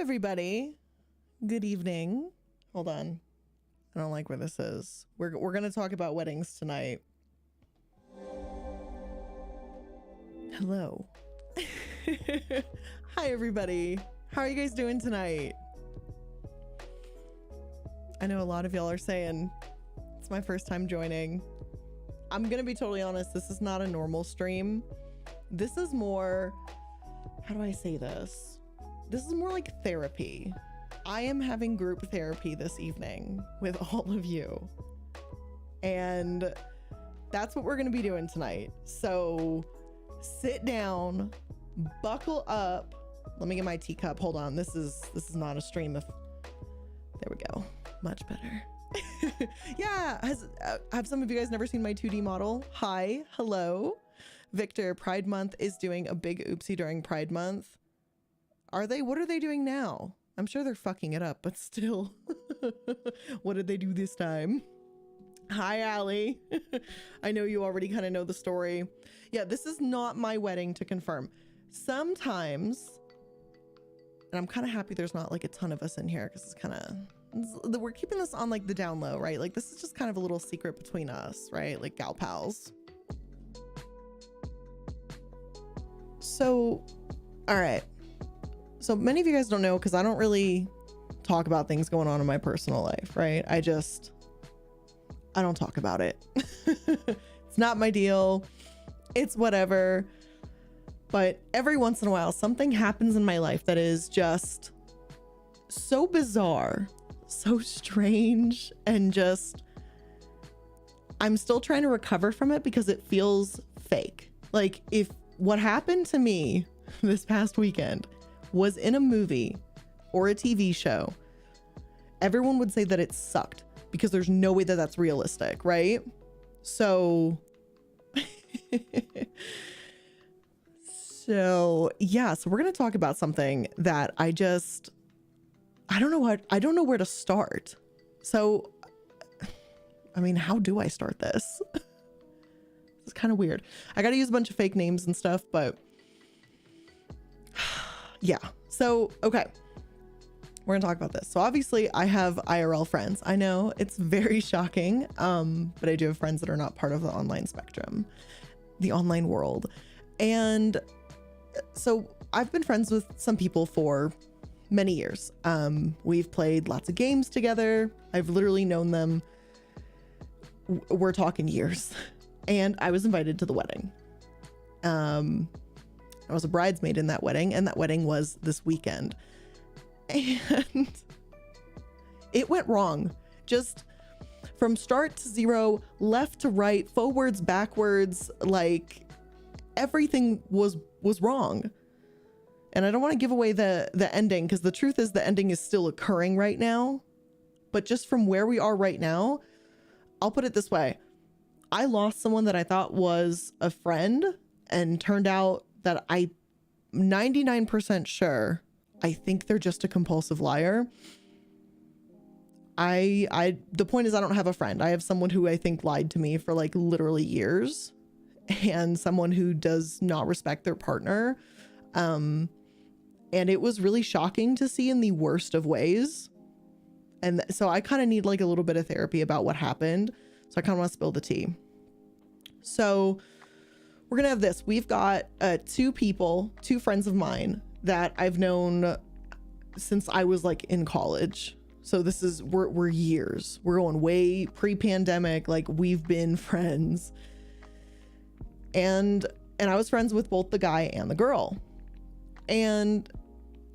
everybody. Good evening. Hold on. I don't like where this is. We're going to talk about weddings tonight. Hello. Hi, everybody. How are you guys doing tonight? I know a lot of y'all are saying it's my first time joining. I'm going to be totally honest. This is not a normal stream. This is more, how do I say this? This is more like therapy. I am having group therapy this evening with all of you. And that's what we're going to be doing tonight. So sit down, buckle up. Let me get my teacup. Hold on. This is not a stream of, there we go. Much better. Yeah. Have some of you guys never seen my 2D model? Hi. Hello. Victor, Pride Month is doing a big oopsie during Pride Month. Are they? What are they doing now? I'm sure they're fucking it up, but still. What did they do this time? Hi, Allie. I know you already kind of know the story. Yeah, this is not my wedding, to confirm. Sometimes, and I'm kind of happy there's not like a ton of us in here because it's kind of, we're keeping this on like the down low, right? Like this is just kind of a little secret between us, right? Like gal pals. So, all right. So many of you guys don't know because I don't really talk about things going on in my personal life, right? I don't talk about it. It's not my deal. It's whatever. But every once in a while, something happens in my life that is just so bizarre, so strange, and just, I'm still trying to recover from it because it feels fake. Like if what happened to me this past weekend was in a movie or a TV show, everyone would say that it sucked because there's no way that that's realistic, right? So, yeah, so we're going to talk about something that I don't know where to start. So, I mean, how do I start this? It's kind of weird. I got to use a bunch of fake names and stuff, but yeah. So, okay. We're gonna talk about this. So obviously I have IRL friends. I know it's very shocking, but I do have friends that are not part of the online spectrum, the online world. And so I've been friends with some people for many years. We've played lots of games together. I've literally known them. We're talking years. And I was invited to the wedding. I was a bridesmaid in that wedding, and that wedding was this weekend. And it went wrong. Just from start to zero, left to right, forwards, backwards, like everything was wrong. And I don't want to give away the ending because the truth is the ending is still occurring right now. But just from where we are right now, I'll put it this way. I lost someone that I thought was a friend and turned out that I'm 99% sure I think they're just a compulsive liar. The point is I don't have a friend. I have someone who I think lied to me for like literally years, and someone who does not respect their partner. And it was really shocking to see in the worst of ways. And so I kind of need like a little bit of therapy about what happened. So I kind of want to spill the tea. So we're going to have this. We've got two friends of mine that I've known since I was like in college. So this is, we're years. We're going way pre-pandemic. Like we've been friends. And I was friends with both the guy and the girl. And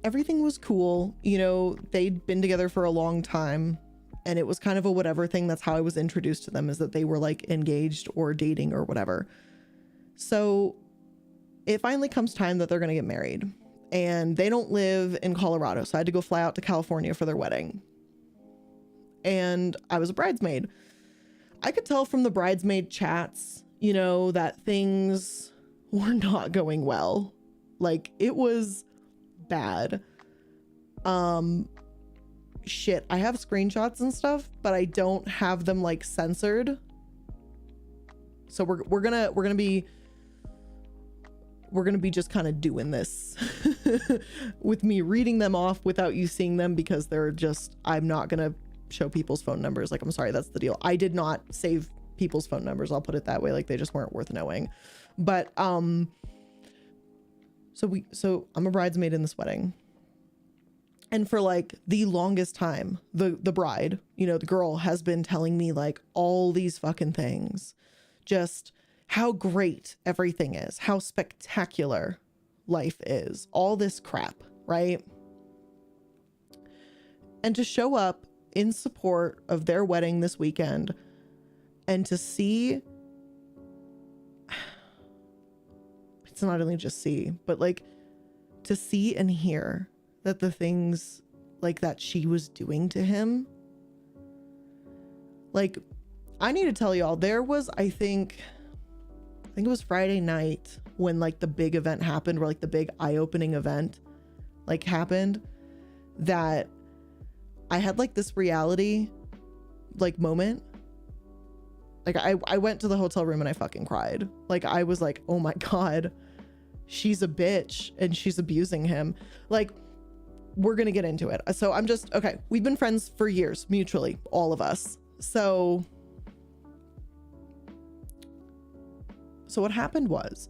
everything was cool. You know, they'd been together for a long time. And it was kind of a whatever thing. That's how I was introduced to them, is that they were like engaged or dating or whatever. So it finally comes time that they're going to get married, and they don't live in Colorado. So I had to go fly out to California for their wedding. And I was a bridesmaid. I could tell from the bridesmaid chats, you know, that things were not going well. Like it was bad. Shit, I have screenshots and stuff, but I don't have them like censored. So we're gonna be we're going to be just kind of doing this with me reading them off without you seeing them, because they're just, I'm not going to show people's phone numbers. Like, I'm sorry, that's the deal. I did not save people's phone numbers. I'll put it that way. Like, they just weren't worth knowing. But, so I'm a bridesmaid in this wedding. And for like the longest time, the bride, you know, the girl has been telling me like all these fucking things, just how great everything is, how spectacular life is, all this crap, right? And to show up in support of their wedding this weekend and to see, it's not only just see, but like to see and hear that the things like that she was doing to him, like, I need to tell y'all, there was, I think it was Friday night when like the big event happened, where like the big eye-opening event like happened, that I had like this reality like moment. Like I went to the hotel room and I fucking cried. Like I was like, oh my God, she's a bitch and she's abusing him. Like, we're gonna get into it. So I'm just, okay, we've been friends for years, mutually, all of us. So what happened was,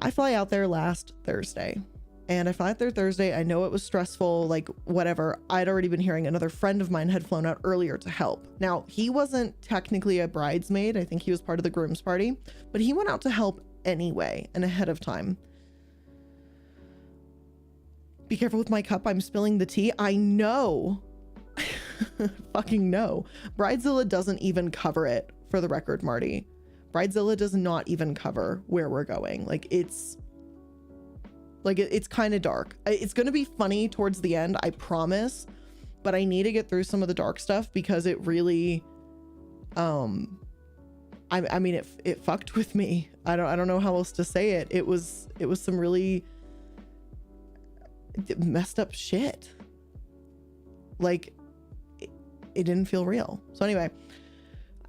I fly out there last Thursday, and I fly out there Thursday. I know it was stressful, like whatever. I'd already been hearing another friend of mine had flown out earlier to help. Now, he wasn't technically a bridesmaid. I think he was part of the groom's party, but he went out to help anyway and ahead of time. Be careful with my cup. I'm spilling the tea. I know. Fucking no. Bridezilla doesn't even cover it, for the record, Marty. Bridezilla does not even cover where we're going. Like, it's kind of dark. It's going to be funny towards the end, I promise, but I need to get through some of the dark stuff because it really, I mean, it fucked with me. I don't know how else to say it. It was some really messed up shit. Like, it didn't feel real. So anyway,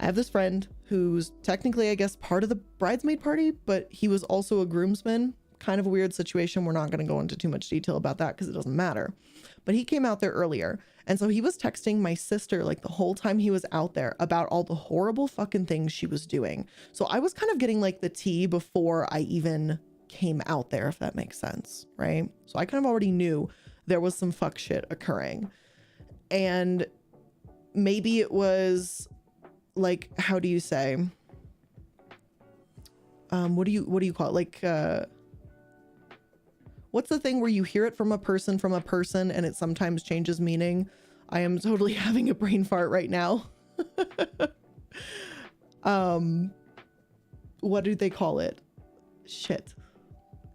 I have this friend who's technically, I guess, part of the bridesmaid party, but he was also a groomsman. Kind of a weird situation. We're not going to go into too much detail about that because it doesn't matter. But he came out there earlier. And so he was texting my sister like the whole time he was out there about all the horrible fucking things she was doing. So I was kind of getting like the tea before I even came out there, if that makes sense, right? So I kind of already knew there was some fuck shit occurring. And maybe it was like, how do you say, what do you call it? Like, what's the thing where you hear it from a person and it sometimes changes meaning? I am totally having a brain fart right now. What do they call it? Shit.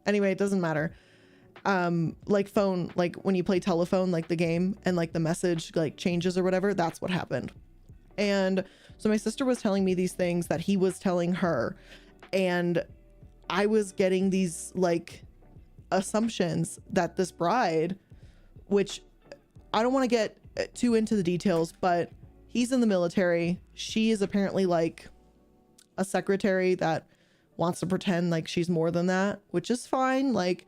Anyway, it doesn't matter. Like phone, like when you play telephone, like the game, and like the message like changes or whatever, that's what happened. And so my sister was telling me these things that he was telling her, and I was getting these like assumptions that this bride, which I don't want to get too into the details, but he's in the military. She is apparently like a secretary that wants to pretend like she's more than that, which is fine. Like,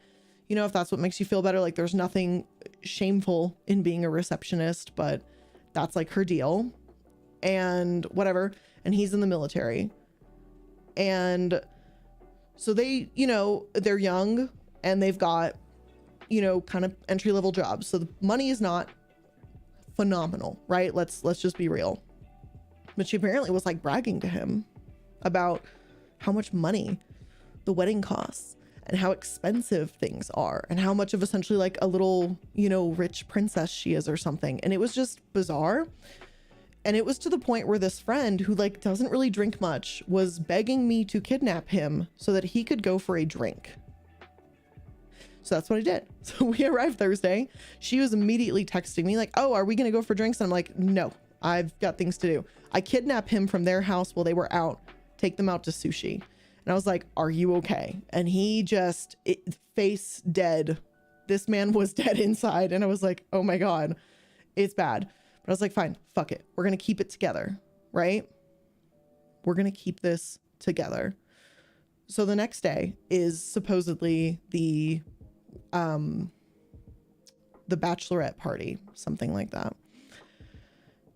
you know, if that's what makes you feel better, like there's nothing shameful in being a receptionist, but that's like her deal and whatever. And he's in the military. And so they, you know, they're young and they've got, you know, kind of entry-level jobs. So the money is not phenomenal, right? Let's just be real. But she apparently was like bragging to him about how much money the wedding costs and how expensive things are and how much of essentially like a little, you know, rich princess she is or something. And it was just bizarre. And it was to the point where this friend who like doesn't really drink much was begging me to kidnap him so that he could go for a drink. So that's what I did. So we arrived Thursday. She was immediately texting me like, oh, are we going to go for drinks? And I'm like, no, I've got things to do. I kidnap him from their house while they were out, take them out to sushi. And I was like, are you okay? And he just face dead. This man was dead inside. And I was like, oh my God, it's bad. But I was like, fine, fuck it. We're going to keep it together, right? We're going to keep this together. So the next day is supposedly the bachelorette party, something like that.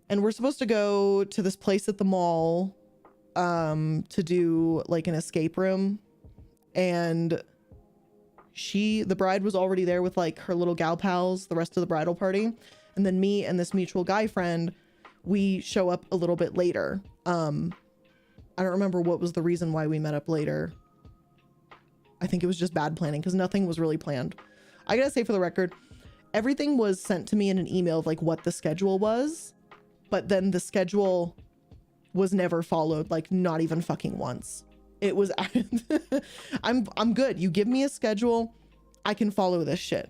And we're supposed to go to this place at the mall to do like an escape room. And the bride was already there with like her little gal pals, the rest of the bridal party. And then me and this mutual guy friend, we show up a little bit later. I don't remember what was the reason why we met up later. I think it was just bad planning because nothing was really planned. I gotta say, for the record, everything was sent to me in an email of like what the schedule was, but then the schedule was never followed, like not even fucking once. It was, I'm good. You give me a schedule, I can follow this shit.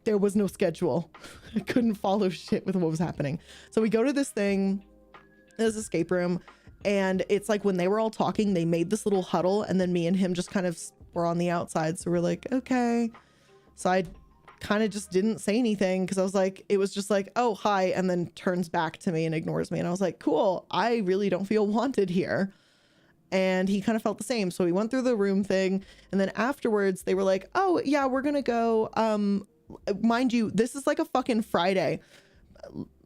There was no schedule. I couldn't follow shit with what was happening. So we go to this thing, this escape room, and it's like when they were all talking, they made this little huddle, and then me and him just kind of were on the outside. So we're like, okay. So I kind of just didn't say anything because I was like, it was just like, oh, hi, and then turns back to me and ignores me. And I was like, cool, I really don't feel wanted here. And he kind of felt the same. So we went through the room thing, and then afterwards they were like, oh yeah, we're gonna go. Mind you, this is like a fucking Friday.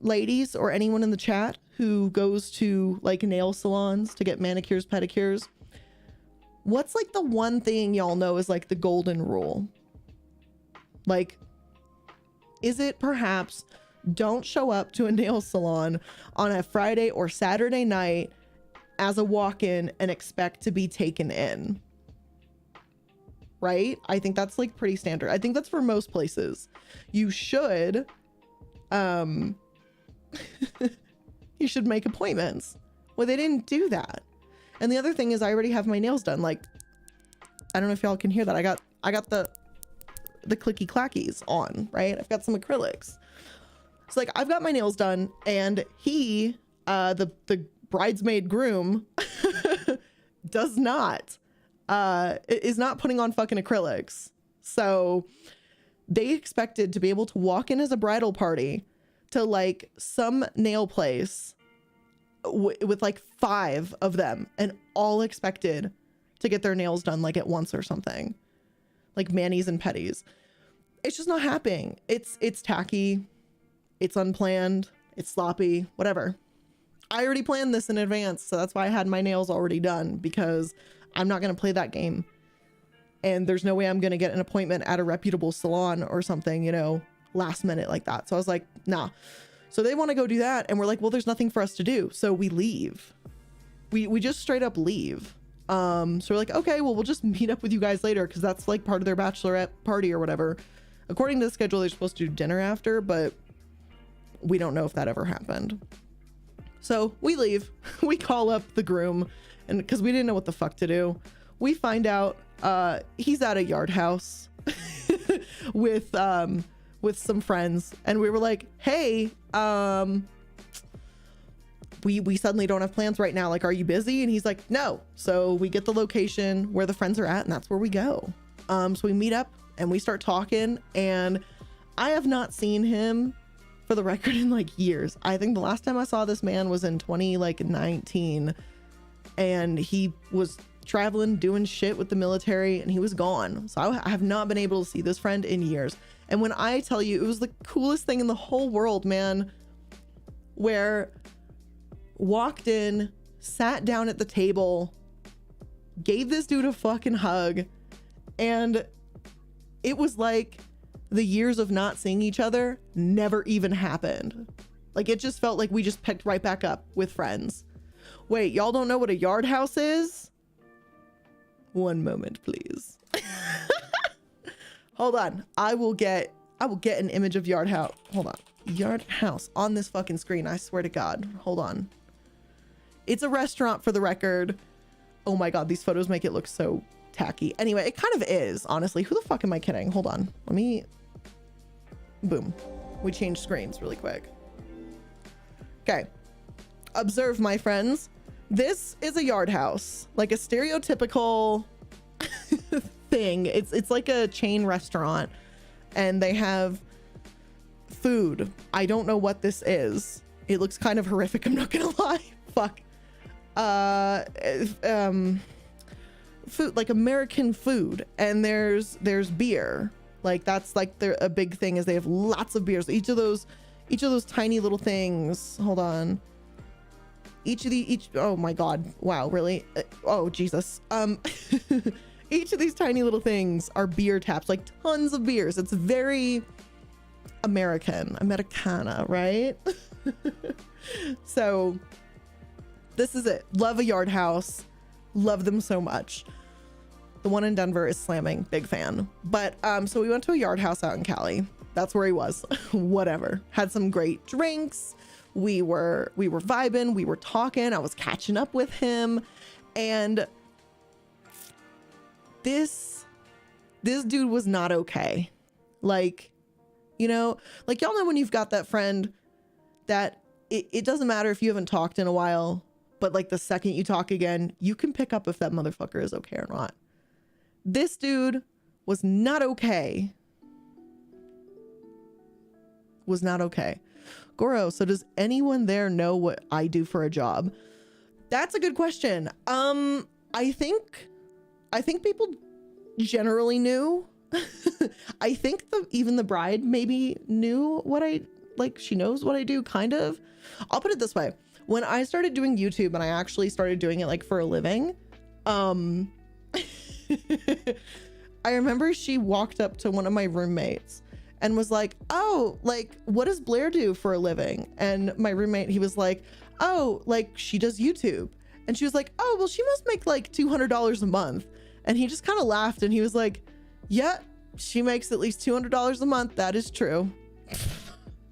Ladies or anyone in the chat who goes to like nail salons to get manicures, pedicures, what's like the one thing y'all know is like the golden rule? Like, is it perhaps don't show up to a nail salon on a Friday or Saturday night as a walk-in and expect to be taken in? Right? I think that's like pretty standard. I think that's for most places. You should you should make appointments. Well, they didn't do that. And the other thing is I already have my nails done. Like, I don't know if y'all can hear that. I got the clicky clackies on, right? I've got some acrylics. It's like I've got my nails done, and he, the bridesmaid groom, does not, is not putting on fucking acrylics. So they expected to be able to walk in as a bridal party to like some nail place with like 5 of them, and all expected to get their nails done like at once or something, like manis and pedis. It's just not happening. It's tacky, it's unplanned, it's sloppy, whatever. I already planned this in advance, so that's why I had my nails already done, because I'm not going to play that game. And there's no way I'm going to get an appointment at a reputable salon or something, you know, last minute like that. So I was like, nah. So they want to go do that, and we're like, well, there's nothing for us to do. So we leave. We just straight up leave. So we're like, okay, well, we'll just meet up with you guys later, because that's like part of their bachelorette party or whatever. According to the schedule, they're supposed to do dinner after, but we don't know if that ever happened. So we leave. We call up the groom, and because we didn't know what the fuck to do, we find out he's at a yard house with some friends, and we were like, hey, we suddenly don't have plans right now, like, are you busy? And he's like, no. So we get the location where the friends are at, and that's where we go. So we meet up and we start talking, and I have not seen him, for the record, in like years. I think the last time I saw this man was in 2019, and he was traveling, doing shit with the military, and he was gone. So I have not been able to see this friend in years. And when I tell you, it was the coolest thing in the whole world, man, where walked in, sat down at the table, gave this dude a fucking hug, and it was like the years of not seeing each other never even happened. Like, it just felt like we just picked right back up with friends. Wait, y'all don't know what a yard house is? One moment, please. Hold on. I will get an image of yard house. Hold on. Yard house on this fucking screen. I swear to God. Hold on. It's a restaurant, for the record. Oh my God, these photos make it look so tacky. Anyway, it kind of is, honestly. Who the fuck am I kidding? Hold on. Let me... Boom. We changed screens really quick. Okay. Observe, my friends. This is a yard house. Like a stereotypical thing. It's like a chain restaurant, and they have food. I don't know what this is. It looks kind of horrific, I'm not gonna lie. Fuck. food, like American food, and there's beer. Like that's like a big thing is they have lots of beers. Each of those tiny little things. Hold on. Oh my God. Wow. Really? Oh Jesus. Each of these tiny little things are beer taps, like tons of beers. It's very Americana, right? So this is it. Love a yard house. Love them so much. The one in Denver is slamming. Big fan. But so we went to a yard house out in Cali. That's where he was. Whatever. Had some great drinks. We were vibing. We were talking. I was catching up with him. And this dude was not okay. Like, you know, like y'all know when you've got that friend that it doesn't matter if you haven't talked in a while, but like the second you talk again, you can pick up if that motherfucker is okay or not. This dude was not okay. Was not okay. Goro, so does anyone there know what I do for a job? That's a good question. I think people generally knew. I think even the bride maybe knew what she knows what I do, kind of. I'll put it this way. When I started doing YouTube and I actually started doing it like for a living, I remember she walked up to one of my roommates and was like, oh, like, what does Blair do for a living? And my roommate, he was like, oh, like she does YouTube. And she was like, oh, well, she must make like $200 a month. And he just kind of laughed and he was like, yeah, she makes at least $200 a month. That is true.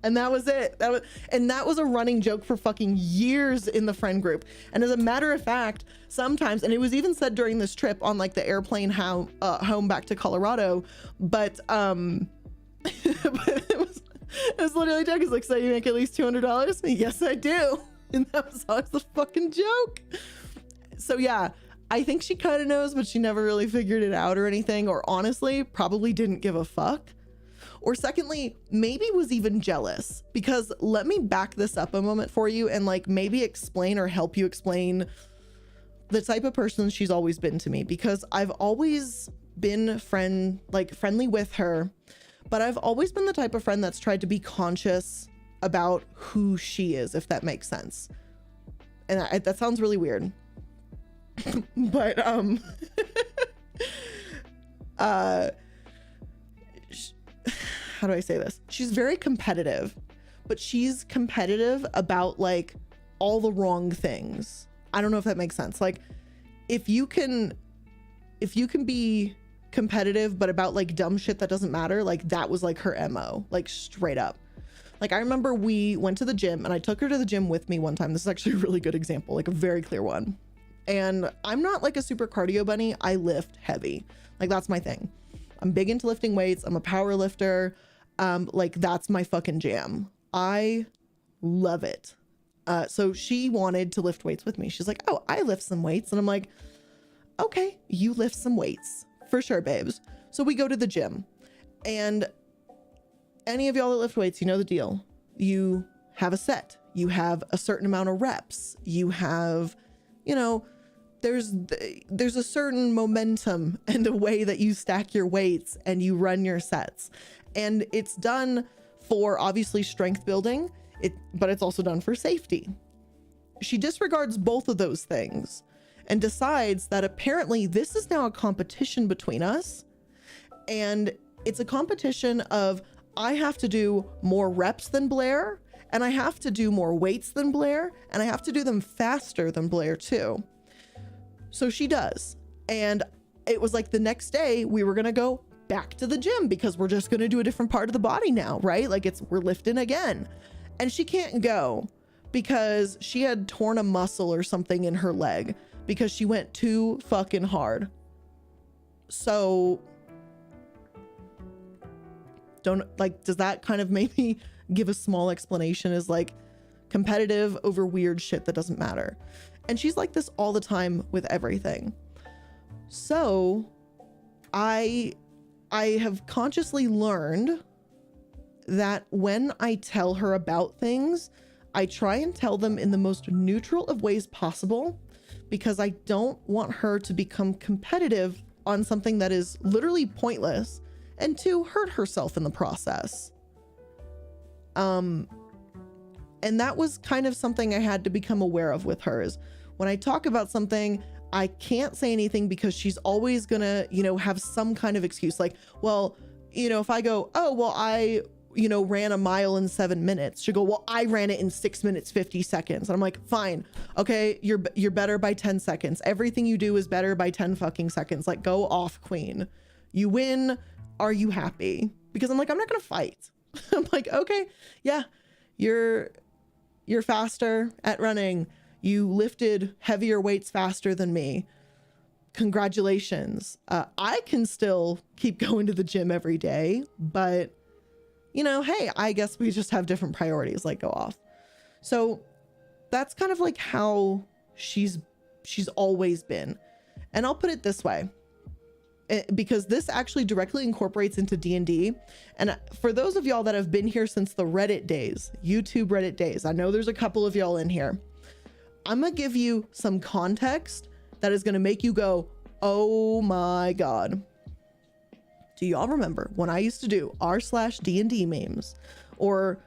And that was it. That was a running joke for fucking years in the friend group. And as a matter of fact, sometimes, and it was even said during this trip on like the airplane home back to Colorado, but but it was literally joke. He's like, so you make at least $200? Yes, I do. And that was always the fucking joke. So yeah, I think she kind of knows, but she never really figured it out or anything, or honestly, probably didn't give a fuck. Or secondly, maybe was even jealous, because let me back this up a moment for you and like maybe explain or help you explain the type of person she's always been to me, because I've always been friendly with her, but I've always been the type of friend that's tried to be conscious about who she is, if that makes sense. And that sounds really weird. But how do I say this? She's very competitive, but she's competitive about like all the wrong things. I don't know if that makes sense. Like if you can be competitive, but about like dumb shit that doesn't matter, like that was like her MO, like straight up. Like I remember we went to the gym and I took her to the gym with me one time. This is actually a really good example, like a very clear one. And I'm not like a super cardio bunny. I lift heavy. Like that's my thing. I'm big into lifting weights. I'm a power lifter. Like that's my fucking jam. I love it. So she wanted to lift weights with me. She's like, oh, I lift some weights. And I'm like, okay, you lift some weights for sure, babes. So we go to the gym, and any of y'all that lift weights, you know the deal. You have a set, you have a certain amount of reps, you have, you know, there's a certain momentum and a way that you stack your weights and you run your sets. And it's done for obviously strength building, but it's also done for safety. She disregards both of those things and decides that apparently this is now a competition between us. And it's a competition of, I have to do more reps than Blair, and I have to do more weights than Blair, and I have to do them faster than Blair too. So she does. And it was like the next day we were going to go back to the gym because we're just going to do a different part of the body now, right? Like we're lifting again. And she can't go because she had torn a muscle or something in her leg because she went too fucking hard. So does that kind of maybe give a small explanation as like competitive over weird shit that doesn't matter. And she's like this all the time with everything. So I have consciously learned that when I tell her about things, I try and tell them in the most neutral of ways possible, because I don't want her to become competitive on something that is literally pointless and to hurt herself in the process. And that was kind of something I had to become aware of with hers. When I talk about something, I can't say anything because she's always gonna, you know, have some kind of excuse. Like, well, you know, if I go, oh, well, I, you know, ran a mile in 7 minutes. She'll go, well, I ran it in 6 minutes, 50 seconds. And I'm like, fine. Okay. You're better by 10 seconds. Everything you do is better by 10 fucking seconds. Like, go off, queen. You win. Are you happy? Because I'm like, I'm not going to fight. I'm like, okay, yeah, you're faster at running. You lifted heavier weights faster than me. Congratulations. I can still keep going to the gym every day, but you know, hey, I guess we just have different priorities, like, go off. So that's kind of like how she's always been. And I'll put it this way, because this actually directly incorporates into D&D. And for those of y'all that have been here since the Reddit days, YouTube Reddit days, I know there's a couple of y'all in here. I'm gonna give you some context that is gonna make you go, oh my God. Do y'all remember when I used to do r/D&D memes or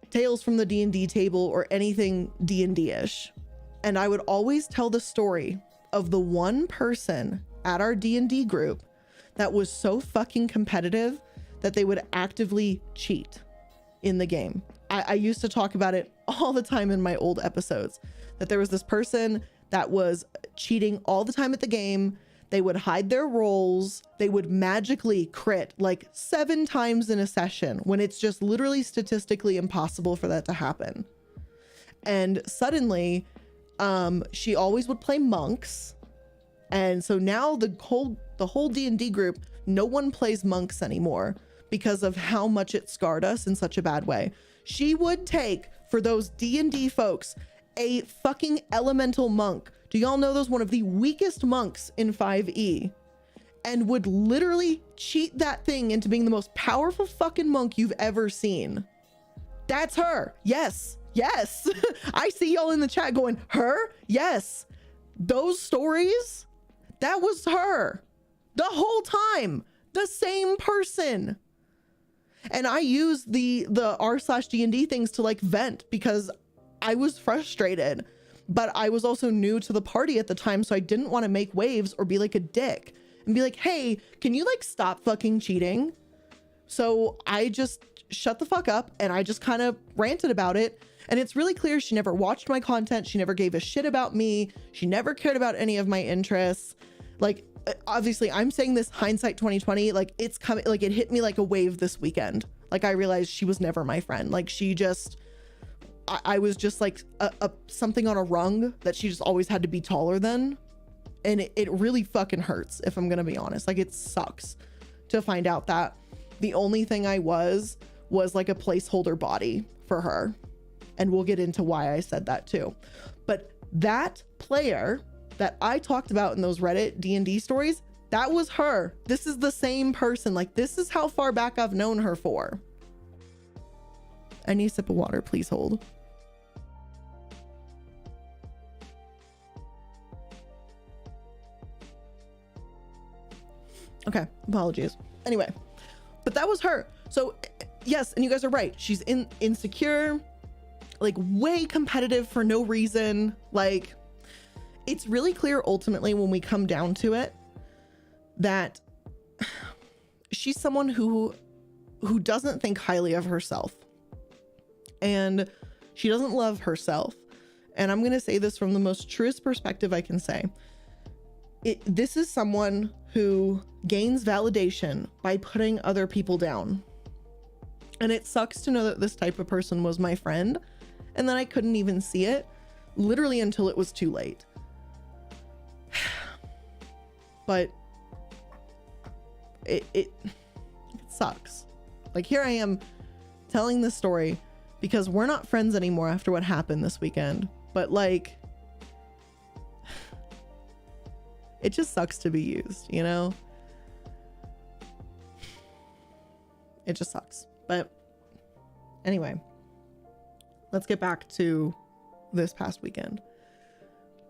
tales from the D&D table or anything D&D-ish? And I would always tell the story of the one person at our D&D group that was so fucking competitive that they would actively cheat in the game. I used to talk about it all the time in my old episodes, that there was this person that was cheating all the time at the game. They would hide their rolls. They would magically crit like 7 times in a session when it's just literally statistically impossible for that to happen. And suddenly, she always would play monks. And so now the whole D&D group, no one plays monks anymore because of how much it scarred us in such a bad way. She would take, for those D&D folks, a fucking elemental monk. Do y'all know those? One of the weakest monks in 5e, and would literally cheat that thing into being the most powerful fucking monk you've ever seen. That's her. Yes. Yes. I see y'all in the chat going, her? Yes. Those stories, that was her the whole time. The same person. And I used the r/D&D things to like vent because I was frustrated, but I was also new to the party at the time. So I didn't want to make waves or be like a dick and be like, hey, can you like stop fucking cheating? So I just shut the fuck up and I just kind of ranted about it. And it's really clear she never watched my content. She never gave a shit about me. She never cared about any of my interests. Like, obviously I'm saying this hindsight 2020, like it's coming, like it hit me like a wave this weekend. Like I realized she was never my friend. Like she just, I was just like a something on a rung that she just always had to be taller than. And it really fucking hurts, if I'm gonna be honest. Like it sucks to find out that the only thing I was like a placeholder body for her. And we'll get into why I said that too. But that player that I talked about in those Reddit D&D stories, that was her. This is the same person. Like this is how far back I've known her for. I need a sip of water, please hold. Okay, apologies. Anyway, but that was her. So yes, and you guys are right. She's insecure, like way competitive for no reason. Like it's really clear ultimately when we come down to it that she's someone who doesn't think highly of herself and she doesn't love herself. And I'm going to say this from the most truest perspective I can say. This is someone who gains validation by putting other people down. And it sucks to know that this type of person was my friend and then I couldn't even see it literally until it was too late. But it sucks. Like here I am telling this story because we're not friends anymore after what happened this weekend. But like, it just sucks to be used, you know? It just sucks. But anyway, let's get back to this past weekend.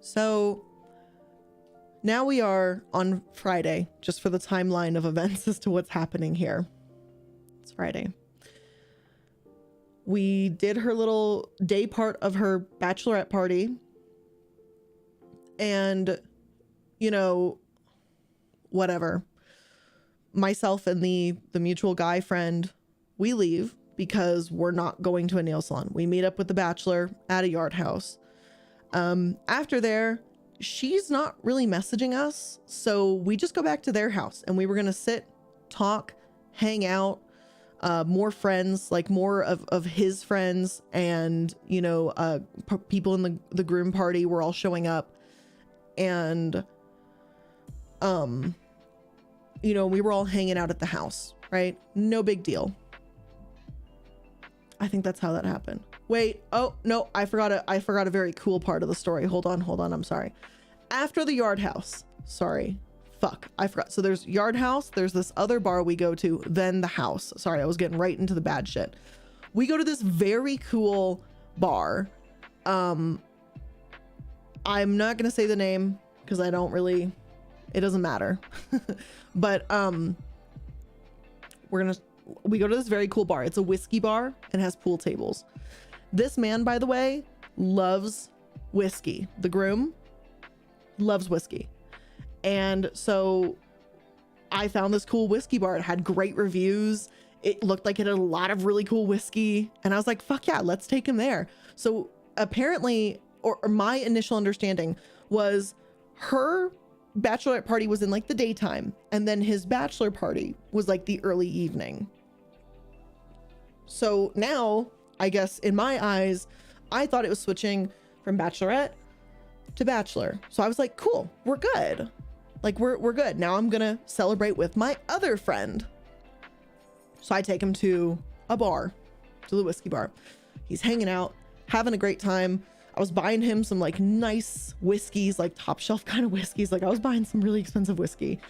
So now we are on Friday, just for the timeline of events as to what's happening here. It's Friday. We did her little day part of her bachelorette party. And, you know, whatever. Myself and the mutual guy friend, we leave because we're not going to a nail salon. We meet up with the bachelor at a yard house. After there, she's not really messaging us. So we just go back to their house and we were going to sit, talk, hang out, more friends, like more of his friends. And, you know, people in the groom party were all showing up and, you know, we were all hanging out at the house, right? No big deal. I think that's how that happened. Wait, oh no, I forgot a very cool part of the story. Hold on, I'm sorry. After the yard house, sorry, fuck, I forgot. So there's yard house, there's this other bar we go to, then the house. Sorry, I was getting right into the bad shit. We go to this very cool bar. I'm not gonna say the name because I don't really, it doesn't matter. But we go to this very cool bar. It's a whiskey bar and has pool tables. This man, by the way, loves whiskey. The groom loves whiskey. And so I found this cool whiskey bar. It had great reviews. It looked like it had a lot of really cool whiskey. And I was like, fuck yeah, let's take him there. So apparently, or my initial understanding was her bachelorette party was in like the daytime. And then his bachelor party was like the early evening. So now, I guess in my eyes, I thought it was switching from bachelorette to bachelor. So I was like, cool, we're good. Like we're good. Now I'm gonna celebrate with my other friend. So I take him to a bar, to the whiskey bar. He's hanging out, having a great time. I was buying him some like nice whiskeys, like top shelf kind of whiskeys. Like I was buying some really expensive whiskey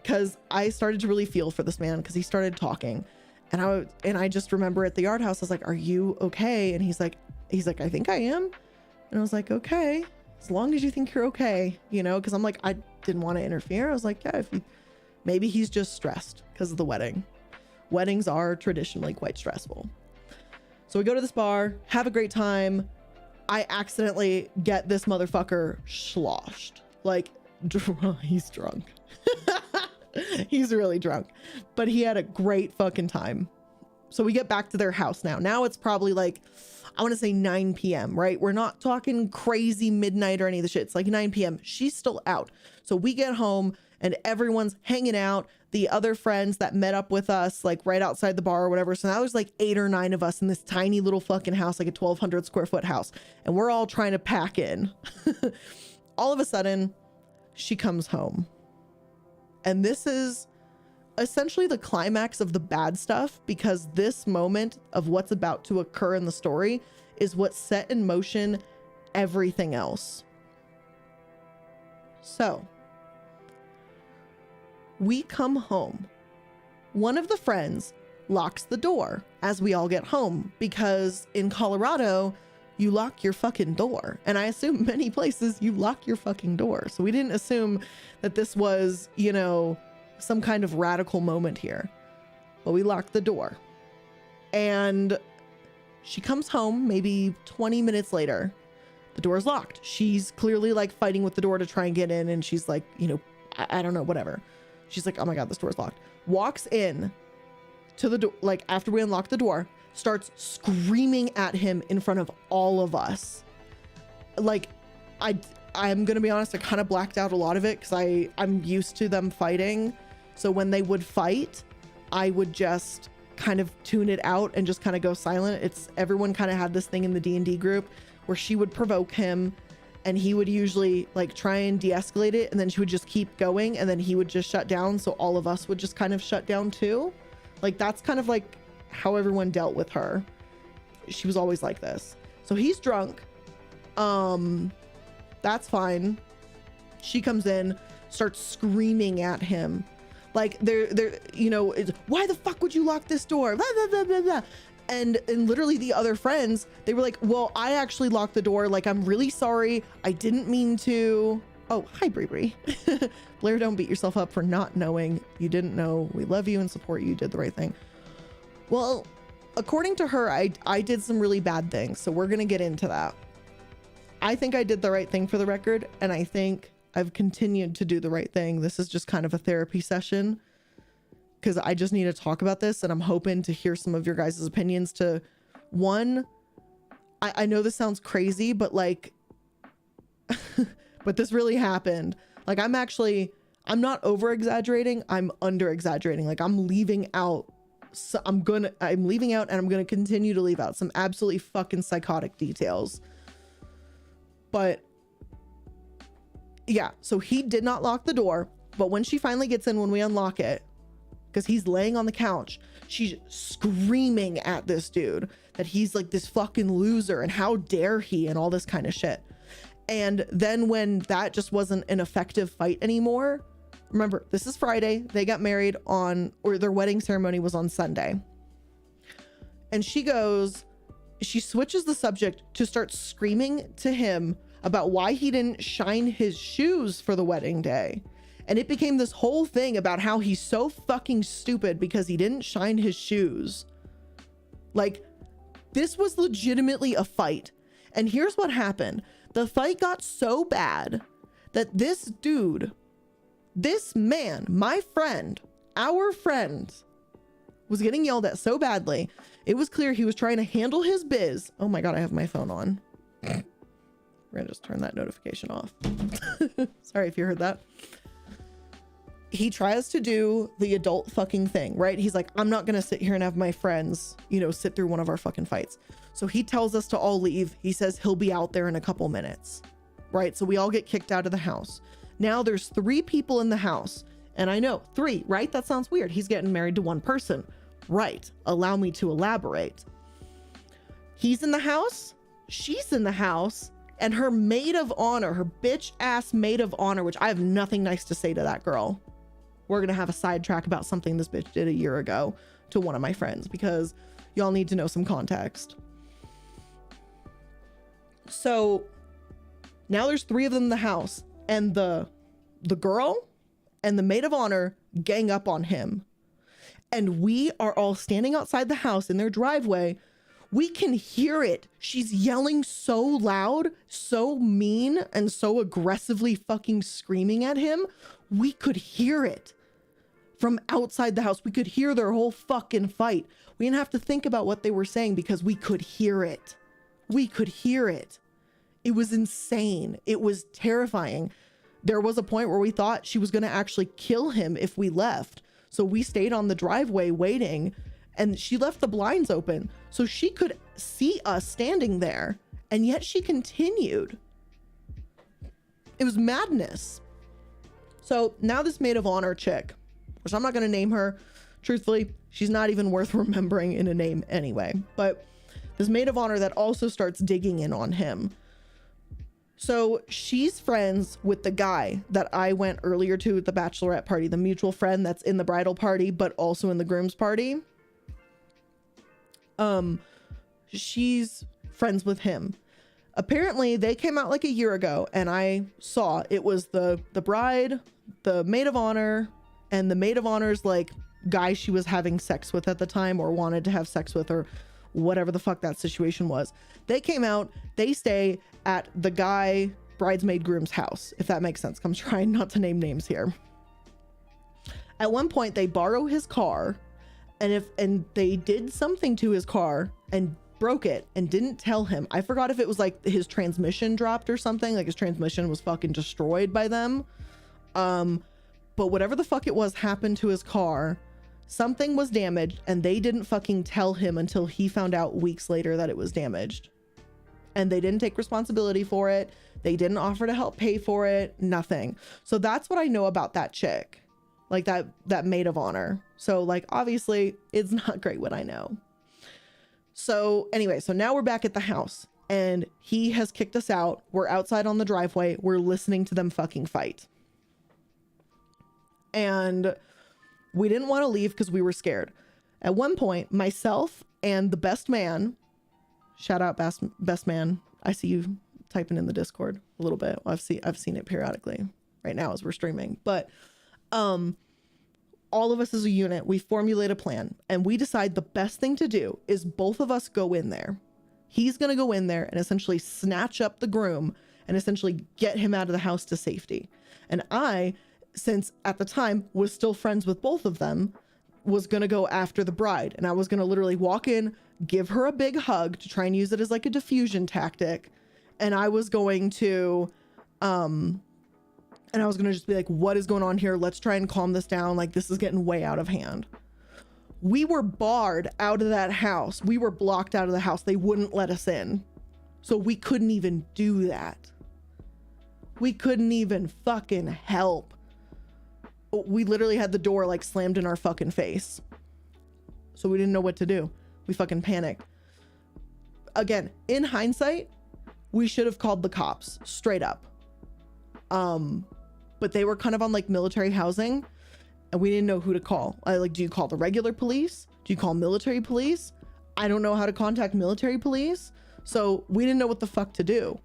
because I started to really feel for this man because he started talking. And I just remember at the yard house, I was like, are you okay? And he's like, I think I am. And I was like, okay, as long as you think you're okay, you know, because I'm like, I didn't want to interfere. I was like, yeah, maybe he's just stressed because of the wedding. Weddings are traditionally quite stressful. So we go to this bar, have a great time. I accidentally get this motherfucker sloshed. Like, he's drunk. He's really drunk, but he had a great fucking time. So we get back to their house now. Now it's probably like, I want to say 9 p.m., right? We're not talking crazy midnight or any of the shit. It's like 9 p.m. She's still out. So we get home and everyone's hanging out. The other friends that met up with us, like right outside the bar or whatever. So now there's like 8 or 9 of us in this tiny little fucking house, like a 1,200 square foot house. And we're all trying to pack in. All of a sudden, she comes home. And this is essentially the climax of the bad stuff, because this moment of what's about to occur in the story is what set in motion everything else. So we come home. One of the friends locks the door as we all get home, because in Colorado, you lock your fucking door. And I assume many places you lock your fucking door. So we didn't assume that this was, you know, some kind of radical moment here. But we locked the door. And she comes home maybe 20 minutes later. The door's locked. She's clearly like fighting with the door to try and get in. And she's like, you know, I don't know, whatever. She's like, oh my God, this door's locked. Walks in to the door, like after we unlock the door, starts screaming at him in front of all of us. Like, I'm gonna be honest, I kind of blacked out a lot of it because I'm used to them fighting. So when they would fight, I would just kind of tune it out and just kind of go silent. It's everyone kind of had this thing in the D&D group where she would provoke him and he would usually like try and de-escalate it, and then she would just keep going and then he would just shut down. So all of us would just kind of shut down too. Like that's kind of like how everyone dealt with her. She was always like this. So he's drunk. That's fine. She comes in, starts screaming at him. Like they're, you know, why the fuck would you lock this door? Blah, blah, blah, blah, blah. And literally the other friends, they were like, well, I actually locked the door. Like, I'm really sorry. I didn't mean to. Oh, hi, Bri. Blair, don't beat yourself up for not knowing. You didn't know. We love you and support you. You did the right thing. Well, according to her, I did some really bad things. So we're going to get into that. I think I did the right thing for the record. And I think I've continued to do the right thing. This is just kind of a therapy session, because I just need to talk about this, and I'm hoping to hear some of your guys' opinions. To one, I know this sounds crazy, but like, but this really happened. Like, I'm not over exaggerating. I'm under exaggerating. Like, I'm leaving out. So I'm leaving out, and I'm going to continue to leave out some absolutely fucking psychotic details. But yeah, so he did not lock the door, but when she finally gets in, when we unlock it, because he's laying on the couch, she's screaming at this dude that he's like this fucking loser and how dare he and all this kind of shit. And then when that just wasn't an effective fight anymore, remember, this is Friday. They got married or their wedding ceremony was on Sunday. And she switches the subject to start screaming to him about why he didn't shine his shoes for the wedding day. And it became this whole thing about how he's so fucking stupid because he didn't shine his shoes. Like, this was legitimately a fight. And here's what happened. The fight got so bad that this dude, this man, my friend, our friend, was getting yelled at so badly. It was clear he was trying to handle his biz. Oh my God, I have my phone on. We're gonna just turn that notification off. Sorry if you heard that. He tries to do the adult fucking thing, right? He's like, I'm not gonna sit here and have my friends, sit through one of our fucking fights. So he tells us to all leave. He says he'll be out there in a couple minutes, right? So we all get kicked out of the house. Now there's 3 people in the house, and I know 3, right? That sounds weird. He's getting married to one person, right? Allow me to elaborate. He's in the house, she's in the house, and her maid of honor, her bitch ass maid of honor, which I have nothing nice to say to that girl. We're going to have a sidetrack about something this bitch did a year ago to one of my friends, because y'all need to know some context. So now there's 3 of them in the house, and the girl and the maid of honor gang up on him. And we are all standing outside the house in their driveway. We can hear it. She's yelling so loud, so mean, and so aggressively fucking screaming at him. We could hear it from outside the house. We could hear their whole fucking fight. We didn't have to think about what they were saying because we could hear it. We could hear it. It was insane. It was terrifying. There was a point where we thought she was going to actually kill him if we left. So we stayed on the driveway waiting, and she left the blinds open so she could see us standing there. And yet she continued. It was madness. So now this maid of honor chick, which I'm not going to name her, truthfully, she's not even worth remembering in a name anyway. But this maid of honor that also starts digging in on him. So she's friends with the guy that I went earlier to at the bachelorette party, the mutual friend that's in the bridal party, but also in the groom's party. She's friends with him. Apparently they came out like a year ago, and I saw it was the bride, the maid of honor, and the maid of honor's like guy she was having sex with at the time, or wanted to have sex with, or whatever the fuck that situation was. They came out, they stay at the guy bridesmaid groom's house, if that makes sense. I'm trying not to name names here. At one point they borrow his car, and they did something to his car and broke it and didn't tell him. I forgot if it was like his transmission dropped or something, like his transmission was fucking destroyed by them. But whatever the fuck it was happened to his car. Something was damaged, and they didn't fucking tell him until he found out weeks later that it was damaged. And they didn't take responsibility for it. They didn't offer to help pay for it. Nothing. So that's what I know about that chick. Like that maid of honor. So like, obviously it's not great what I know. So anyway, so now we're back at the house, and he has kicked us out. We're outside on the driveway. We're listening to them fucking fight. And we didn't want to leave because we were scared. At one point, myself and the best man, shout out best man. I see you typing in the Discord a little bit. I've seen it periodically right now as we're streaming, but all of us as a unit, we formulate a plan and we decide the best thing to do is both of us go in there. He's going to go in there and essentially snatch up the groom and essentially get him out of the house to safety. And I, since at the time was still friends with both of them, was going to go after the bride. And I was going to literally walk in, give her a big hug to try and use it as like a diffusion tactic. And I was going to, just be like, what is going on here? Let's try and calm this down. Like, this is getting way out of hand. We were barred out of that house. We were blocked out of the house. They wouldn't let us in. So we couldn't even do that. We couldn't even fucking help. We literally had the door like slammed in our fucking face. So we didn't know what to do. We fucking panicked. Again, in hindsight, we should have called the cops straight up. But they were kind of on like military housing and we didn't know who to call. Do you call the regular police? Do you call military police? I don't know how to contact military police. So we didn't know what the fuck to do.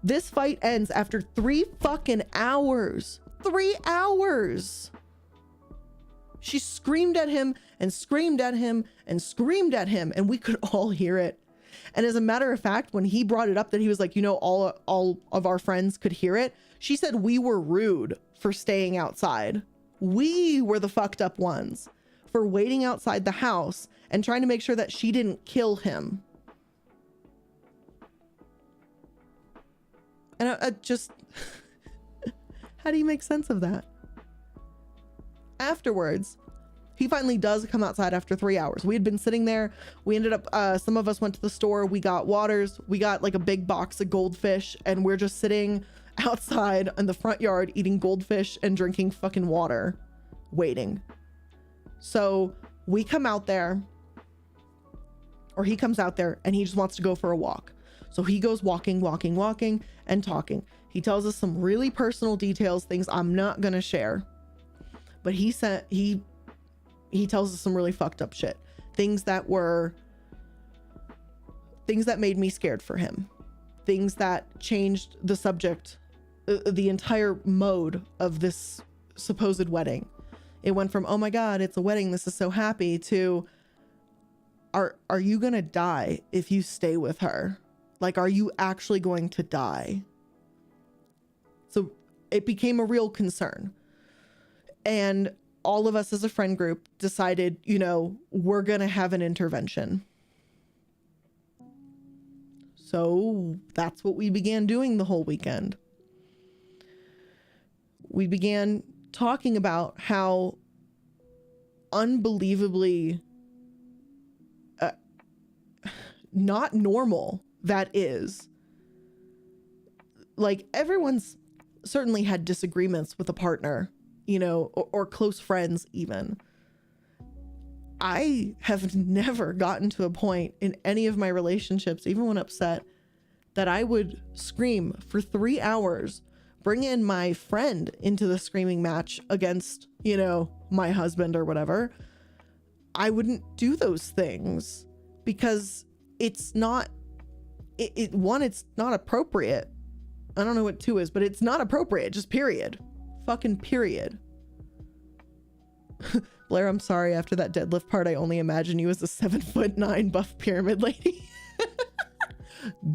This fight ends after 3 fucking hours. 3 hours. She screamed at him and screamed at him and screamed at him, and we could all hear it. And as a matter of fact, when he brought it up that he was like, you know, all of our friends could hear it, she said we were rude for staying outside. We were the fucked up ones for waiting outside the house and trying to make sure that she didn't kill him. And I just, how do you make sense of that? Afterwards, he finally does come outside after 3 hours. We had been sitting there. We ended up, some of us went to the store. We got waters. We got like a big box of goldfish, and we're just sitting outside in the front yard eating goldfish and drinking fucking water, waiting. So we come out there, or he comes out there, and he just wants to go for a walk. So he goes walking and talking. He tells us some really personal details, things I'm not gonna share. But he said he tells us some really fucked up shit. Things that made me scared for him. Things that changed the subject, the entire mode of this supposed wedding. It went from, oh my God, it's a wedding, this is so happy, to are you gonna die if you stay with her? Like, are you actually going to die? So it became a real concern. And all of us as a friend group decided, you know, we're going to have an intervention. So that's what we began doing the whole weekend. We began talking about how unbelievably not normal that is. Like, everyone's certainly had disagreements with a partner, you know, or close friends even. I have never gotten to a point in any of my relationships, even when upset, that I would scream for 3 hours, bring in my friend into the screaming match against, you know, my husband or whatever. I wouldn't do those things because it's not, it's not appropriate. I don't know what 2 is, but it's not appropriate. Just period. Fucking period. Blair, I'm sorry. After that deadlift part, I only imagine you as a 7'9" buff pyramid lady.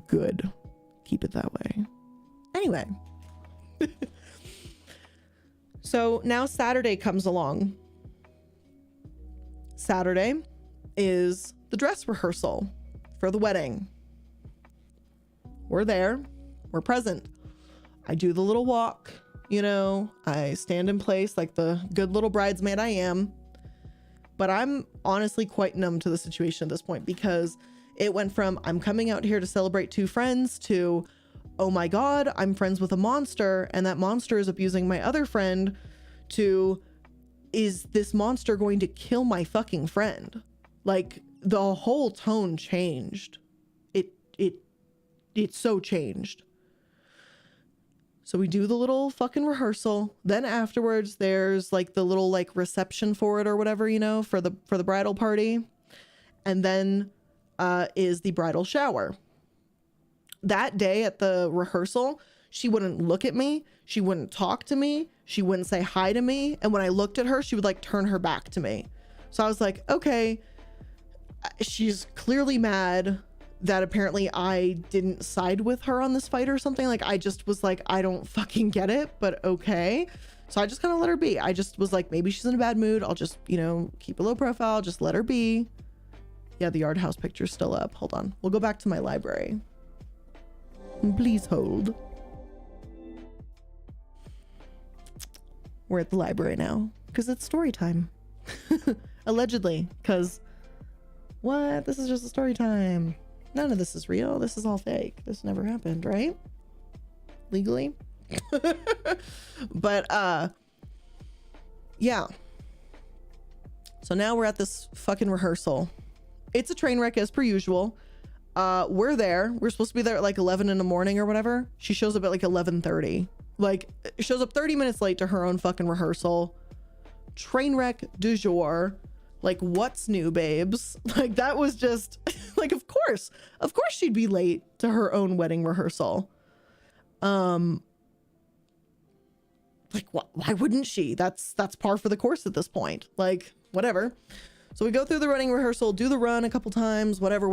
Good. Keep it that way. Anyway. So now Saturday comes along. Saturday is the dress rehearsal for the wedding. We're there. We're present. I do the little walk, you know, I stand in place like the good little bridesmaid I am. But I'm honestly quite numb to the situation at this point, because it went from I'm coming out here to celebrate 2 friends to, oh my God, I'm friends with a monster and that monster is abusing my other friend, to, is this monster going to kill my fucking friend? Like, the whole tone changed. It so changed. So we do the little fucking rehearsal. Then afterwards, there's like the little like reception for it or whatever, you know, for the bridal party. And then is the bridal shower. That day at the rehearsal, she wouldn't look at me. She wouldn't talk to me. She wouldn't say hi to me. And when I looked at her, she would like turn her back to me. So I was like, okay, she's clearly mad that apparently I didn't side with her on this fight or something. Like, I just was like, I don't fucking get it, but okay. So I just kind of let her be. I just was like, maybe she's in a bad mood. I'll just, you know, keep a low profile, just let her be. Yeah, the yard house picture's still up. Hold on. We'll go back to my library. Please hold. We're at the library now because it's story time. Allegedly, because what? This is just a story time. None of this is real. This is all fake. This never happened, right? Legally. But yeah. So now we're at this fucking rehearsal. It's a train wreck as per usual. We're there. We're supposed to be there at like 11 in the morning or whatever. She shows up at like 11:30. Like, shows up 30 minutes late to her own fucking rehearsal. Train wreck du jour. Like, what's new, babes? Like, that was just like, of course she'd be late to her own wedding rehearsal. Like, why wouldn't she? That's par for the course at this point. Like, whatever. So we go through the wedding rehearsal, do the run a couple times, whatever.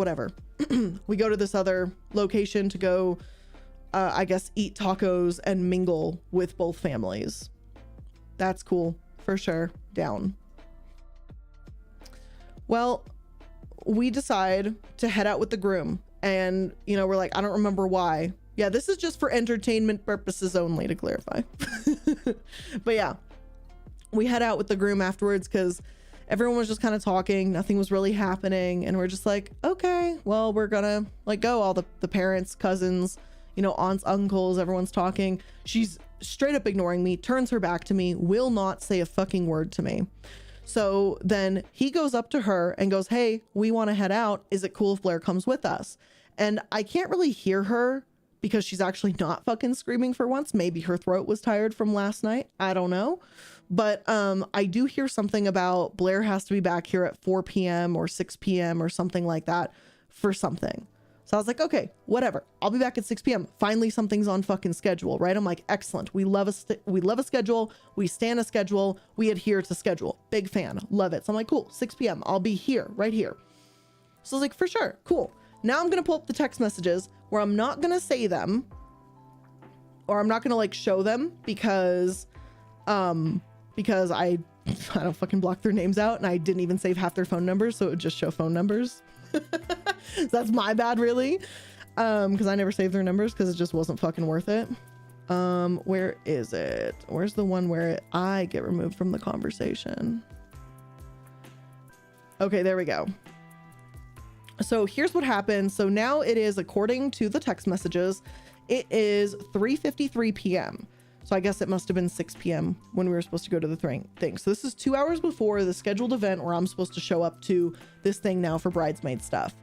We go to this other location to go, I guess, eat tacos and mingle with both families. That's cool, for sure. Down. Well, we decide to head out with the groom, and, you know, we're like, I don't remember why. Yeah, this is just for entertainment purposes only, to clarify. But yeah, we head out with the groom afterwards because everyone was just kind of talking. Nothing was really happening. And we're just like, okay, well, we're gonna like go. All the parents, cousins, you know, aunts, uncles, everyone's talking. She's straight up ignoring me, turns her back to me, will not say a fucking word to me. So then he goes up to her and goes, hey, we want to head out. Is it cool if Blair comes with us? And I can't really hear her because she's actually not fucking screaming for once. Maybe her throat was tired from last night. I don't know. But I do hear something about Blair has to be back here at 4 p.m. or 6 p.m. or something like that for something. So I was like, okay, whatever. I'll be back at 6 p.m. Finally, something's on fucking schedule, right? I'm like, excellent. We love a schedule. We stand a schedule. We adhere to schedule. Big fan. Love it. So I'm like, cool, 6 p.m. I'll be here, right here. So I was like, for sure. Cool. Now I'm going to pull up the text messages where I'm not going to say them, or I'm not going to like show them because I don't fucking block their names out, and I didn't even save half their phone numbers, so it would just show phone numbers. So that's my bad, really, because I never saved their numbers because it just wasn't fucking worth it. Where is it? Where's the one where I get removed from the conversation? Okay, there we go. So here's what happened. So now it is, according to the text messages, it is 3:53 p.m. So I guess it must have been 6 p.m. when we were supposed to go to the thing. So this is 2 hours before the scheduled event where I'm supposed to show up to this thing now for bridesmaid stuff.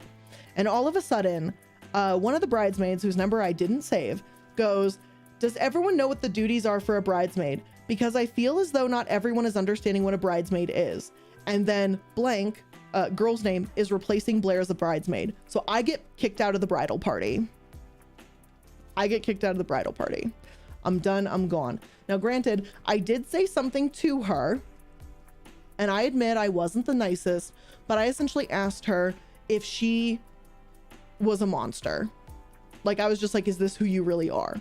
And all of a sudden, one of the bridesmaids, whose number I didn't save, goes, does everyone know what the duties are for a bridesmaid? Because I feel as though not everyone is understanding what a bridesmaid is. And then blank, girl's name, is replacing Blair as a bridesmaid. So I get kicked out of the bridal party. I'm done. I'm gone. Now, granted, I did say something to her, and I admit I wasn't the nicest, but I essentially asked her if she was a monster. Like, I was just like, is this who you really are?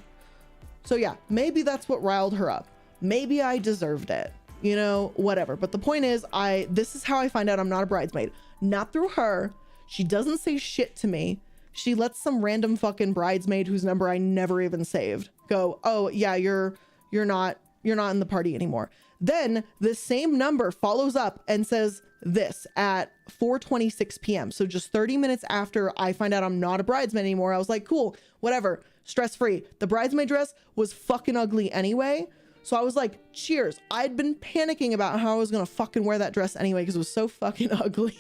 So yeah, maybe that's what riled her up. Maybe I deserved it, you know, whatever. But the point is, this is how I find out I'm not a bridesmaid. Not through her. She doesn't say shit to me. She lets some random fucking bridesmaid whose number I never even saved go, oh yeah, you're not in the party anymore. Then the same number follows up and says this at 4:26 p.m. So just 30 minutes after I find out I'm not a bridesmaid anymore, I was like, cool, whatever, stress-free. The bridesmaid dress was fucking ugly anyway. So I was like, cheers. I'd been panicking about how I was gonna fucking wear that dress anyway because it was so fucking ugly.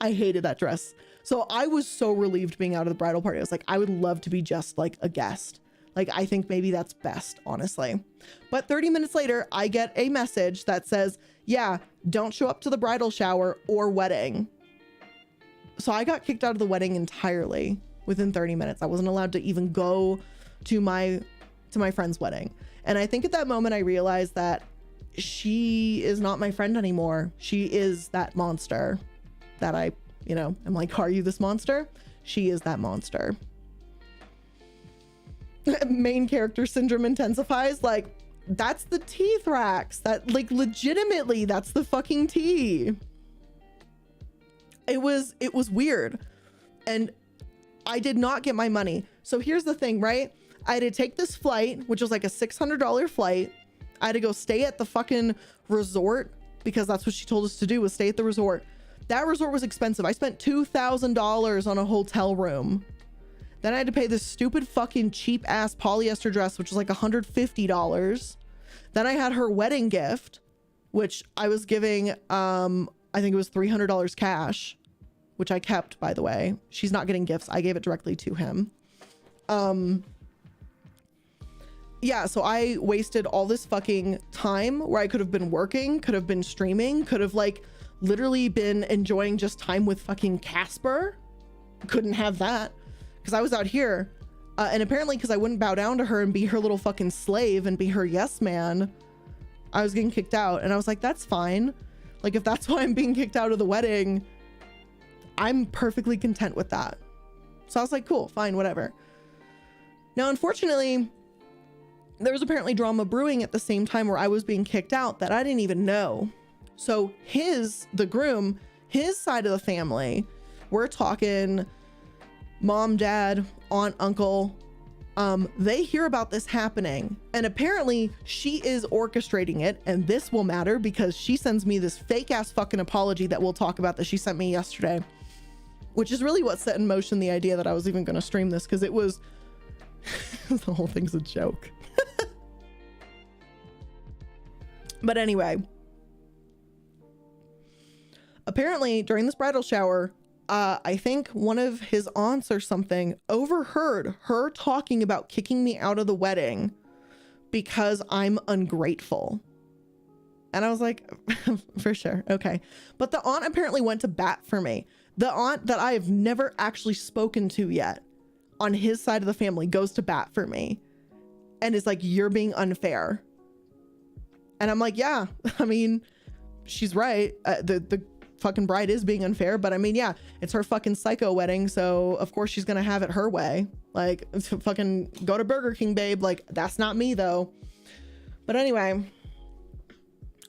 I hated that dress. So I was so relieved being out of the bridal party. I was like, I would love to be just like a guest. Like, I think maybe that's best, honestly. But 30 minutes later, I get a message that says, yeah, don't show up to the bridal shower or wedding. So I got kicked out of the wedding entirely within 30 minutes. I wasn't allowed to even go to my friend's wedding. And I think at that moment I realized that she is not my friend anymore. She is that monster that I, you know, I'm like, are you this monster? She is that monster. Main character syndrome intensifies. Like, that's the tea, Thrax. That, like, legitimately, that's the fucking tea. It was weird. And I did not get my money. So here's the thing, right? I had to take this flight, which was like a $600 flight. I had to go stay at the fucking resort because that's what she told us to do, was stay at the resort. That resort was expensive. I spent $2,000 on a hotel room. Then I had to pay this stupid fucking cheap ass polyester dress, which was like $150. Then I had her wedding gift, which I was giving, I think it was $300 cash, which I kept, by the way. She's not getting gifts. I gave it directly to him. Yeah, so I wasted all this fucking time where I could have been working, could have been streaming, could have like literally been enjoying just time with fucking Casper. Couldn't have that because I was out here. And apparently because I wouldn't bow down to her and be her little fucking slave and be her yes man, I was getting kicked out. And I was like, that's fine. Like, if that's why I'm being kicked out of the wedding, I'm perfectly content with that. So I was like, cool, fine, whatever. Now, unfortunately, there was apparently drama brewing at the same time where I was being kicked out that I didn't even know. So the groom, his side of the family, we're talking mom, dad, aunt, uncle, they hear about this happening. And apparently she is orchestrating it. And this will matter because she sends me this fake ass fucking apology that we'll talk about that she sent me yesterday, which is really what set in motion the idea that I was even going to stream this, because it was the whole thing's a joke. But anyway, apparently during this bridal shower, I think one of his aunts or something overheard her talking about kicking me out of the wedding because I'm ungrateful. And I was like, for sure. Okay. But the aunt apparently went to bat for me. The aunt that I have never actually spoken to yet on his side of the family goes to bat for me and is like, you're being unfair. And I'm like, yeah, I mean, she's right. The fucking bride is being unfair, but I mean, yeah, it's her fucking psycho wedding. So of course she's going to have it her way. Like, fucking go to Burger King, babe. Like, that's not me though. But anyway,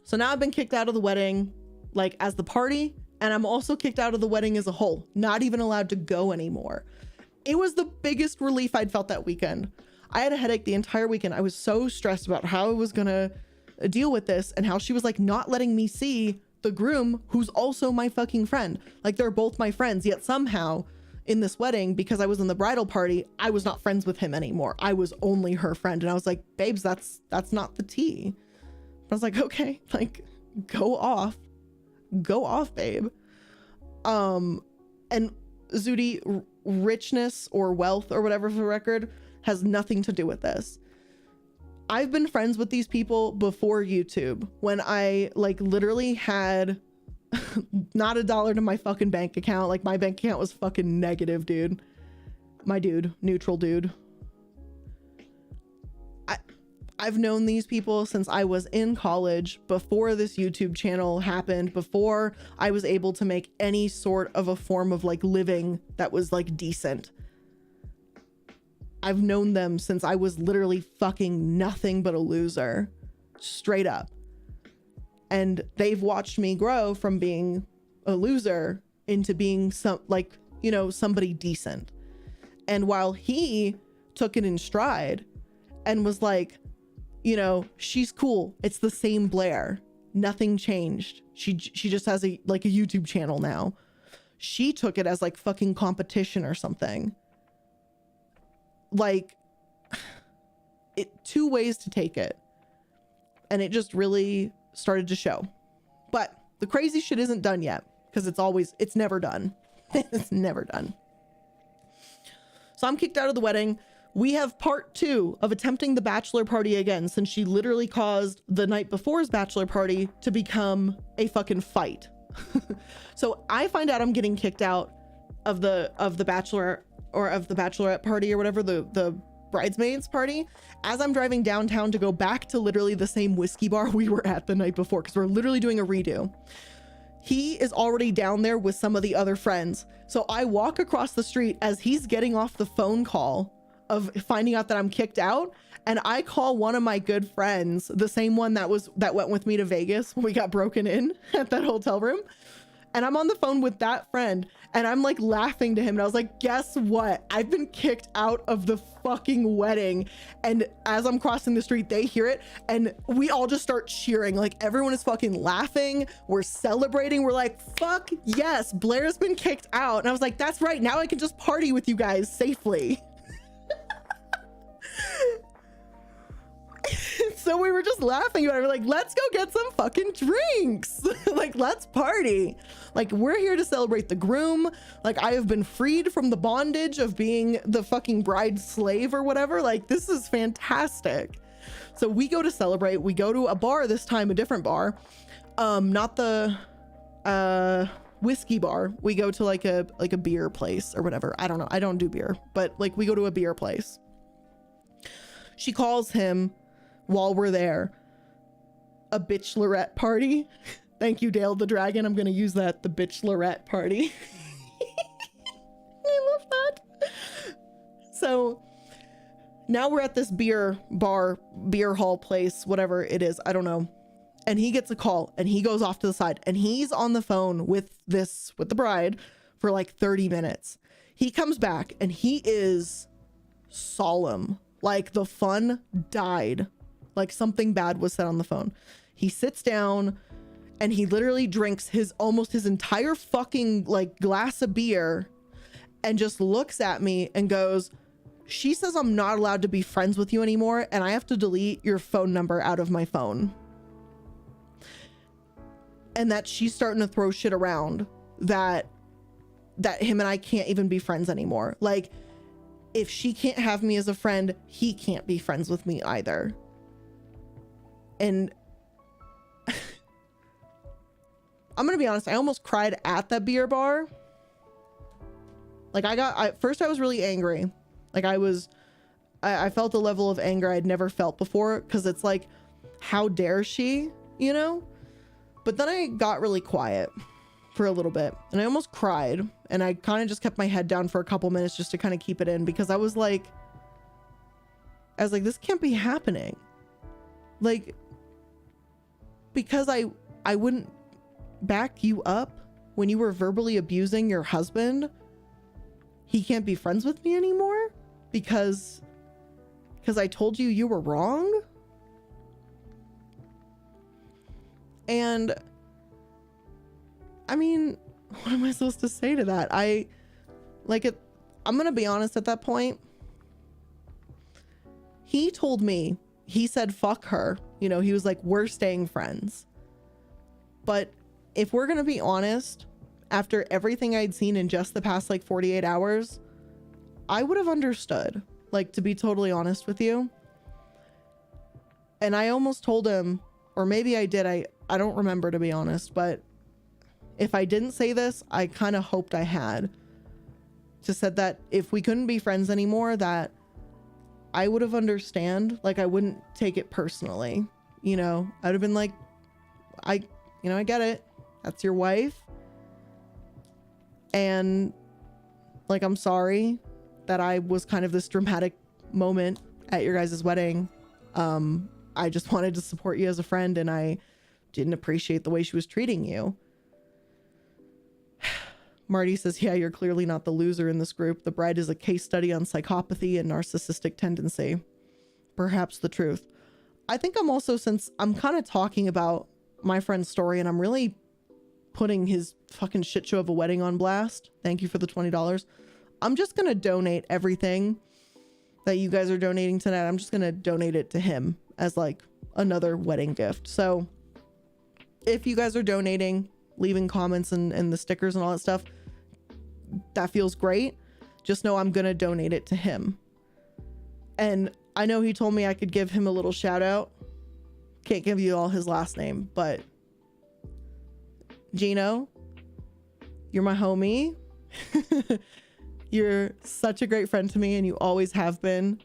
so now I've been kicked out of the wedding, like as the party, and I'm also kicked out of the wedding as a whole, not even allowed to go anymore. It was the biggest relief I'd felt that weekend. I had a headache the entire weekend. I was so stressed about how I was going to deal with this and how she was like not letting me see the groom, who's also my fucking friend. Like, they're both my friends, yet somehow in this wedding, because I was in the bridal party, I was not friends with him anymore. I was only her friend. And I was like, babes, that's not the tea. I was like, okay, like, go off, babe. And Zudi, richness or wealth or whatever, for the record, has nothing to do with this. I've been friends with these people before YouTube, when I like literally had not $1 to my fucking bank account. Like, my bank account was fucking negative, dude. My dude, neutral dude. I've known these people since I was in college, before this YouTube channel happened, before I was able to make any sort of a form of like living that was like decent. I've known them since I was literally fucking nothing but a loser, straight up. And they've watched me grow from being a loser into being somebody decent. And while he took it in stride and was like, you know, she's cool, it's the same Blair, nothing changed. She just has a YouTube channel now. She took it as like fucking competition or something. Like, two ways to take it, and it just really started to show. But the crazy shit isn't done yet, because it's never done. It's never done. So I'm kicked out of the wedding We have part 2 of attempting the bachelor party again, since she literally caused the night before's bachelor party to become a fucking fight. So I find out I'm getting kicked out of the bachelor or of the bachelorette party or whatever, the bridesmaids party, as I'm driving downtown to go back to literally the same whiskey bar we were at the night before, because we're literally doing a redo. He is already down there with some of the other friends. So I walk across the street as he's getting off the phone call of finding out that I'm kicked out, and I call one of my good friends, the same one that went with me to Vegas when we got broken in at that hotel room. And I'm on the phone with that friend, and I'm like laughing to him, and I was like, guess what? I've been kicked out of the fucking wedding. And as I'm crossing the street, they hear it, and we all just start cheering. Like, everyone is fucking laughing. We're celebrating. We're like, fuck yes, Blair's been kicked out. And I was like, that's right, now I can just party with you guys safely. So we were just laughing about it. We're like, let's go get some fucking drinks. Like, let's party. Like, we're here to celebrate the groom. Like, I have been freed from the bondage of being the fucking bride's slave or whatever. Like, this is fantastic. So we go to celebrate. We go to a bar this time, a different bar. Not the whiskey bar. We go to like a beer place or whatever. I don't know. I don't do beer, but like we go to a beer place. She calls him while we're there a bitchlorette party. Thank you, Dale the Dragon. I'm going to use that, the bitchlorette party. I love that. So now we're at this beer bar, beer hall place, whatever it is. I don't know. And he gets a call and he goes off to the side and he's on the phone with the bride for like 30 minutes. He comes back and he is solemn. Like the fun died. Like something bad was said on the phone. He sits down and he literally drinks almost his entire fucking like glass of beer and just looks at me and goes, she says I'm not allowed to be friends with you anymore and I have to delete your phone number out of my phone. And that she's starting to throw shit around that him and I can't even be friends anymore. Like, if she can't have me as a friend, he can't be friends with me either. And I'm gonna be honest, I almost cried at that beer bar. Like first I was really angry. Like I felt a level of anger I'd never felt before, because it's like, how dare she, you know? But then I got really quiet for a little bit and I almost cried, and I kind of just kept my head down for a couple minutes just to kind of keep it in, because I was like, this can't be happening. Like, because I wouldn't back you up when you were verbally abusing your husband, he can't be friends with me anymore because I told you you were wrong. And I mean, what am I supposed to say to that? I'm gonna be honest at that point. He told me, he said, fuck her. You know, he was like, we're staying friends. But if we're gonna be honest, after everything I'd seen in just the past like 48 hours, I would have understood, like, to be totally honest with you. And I almost told him, or maybe I did, I don't remember, to be honest, but if I didn't say this, I kind of hoped I had. Just said that if we couldn't be friends anymore, that I would have understand. Like, I wouldn't take it personally. You know, I'd have been like, I get it. That's your wife. And like, I'm sorry that I was kind of this dramatic moment at your guys' wedding. I just wanted to support you as a friend, and I didn't appreciate the way she was treating you. Marty says, yeah, you're clearly not the loser in this group. The bride is a case study on psychopathy and narcissistic tendency. Perhaps the truth. I think I'm also, since I'm kind of talking about my friend's story and I'm really putting his fucking shit show of a wedding on blast. Thank you for the $20. I'm just going to donate everything that you guys are donating tonight. I'm just going to donate it to him as like another wedding gift. So if you guys are donating, leaving comments and the stickers and all that stuff, that feels great. Just know I'm going to donate it to him. And I know he told me I could give him a little shout out. Can't give you all his last name, but Gino, you're my homie. You're such a great friend to me, and you always have been.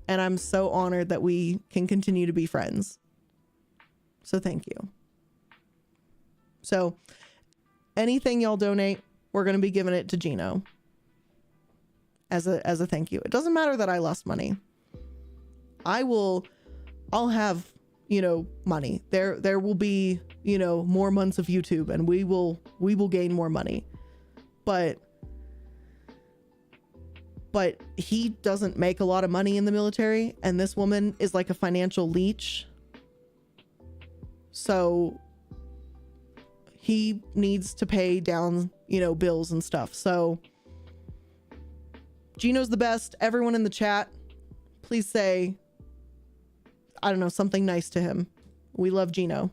And I'm so honored that we can continue to be friends. So thank you. So anything y'all donate, we're going to be giving it to Gino as a thank you. It doesn't matter that I lost money. I'll have, money. There will be, more months of YouTube, and we will gain more money. But he doesn't make a lot of money in the military, and this woman is like a financial leech. So he needs to pay down, bills and stuff. So Gino's the best. Everyone in the chat, please say, I don't know, something nice to him. We love Gino.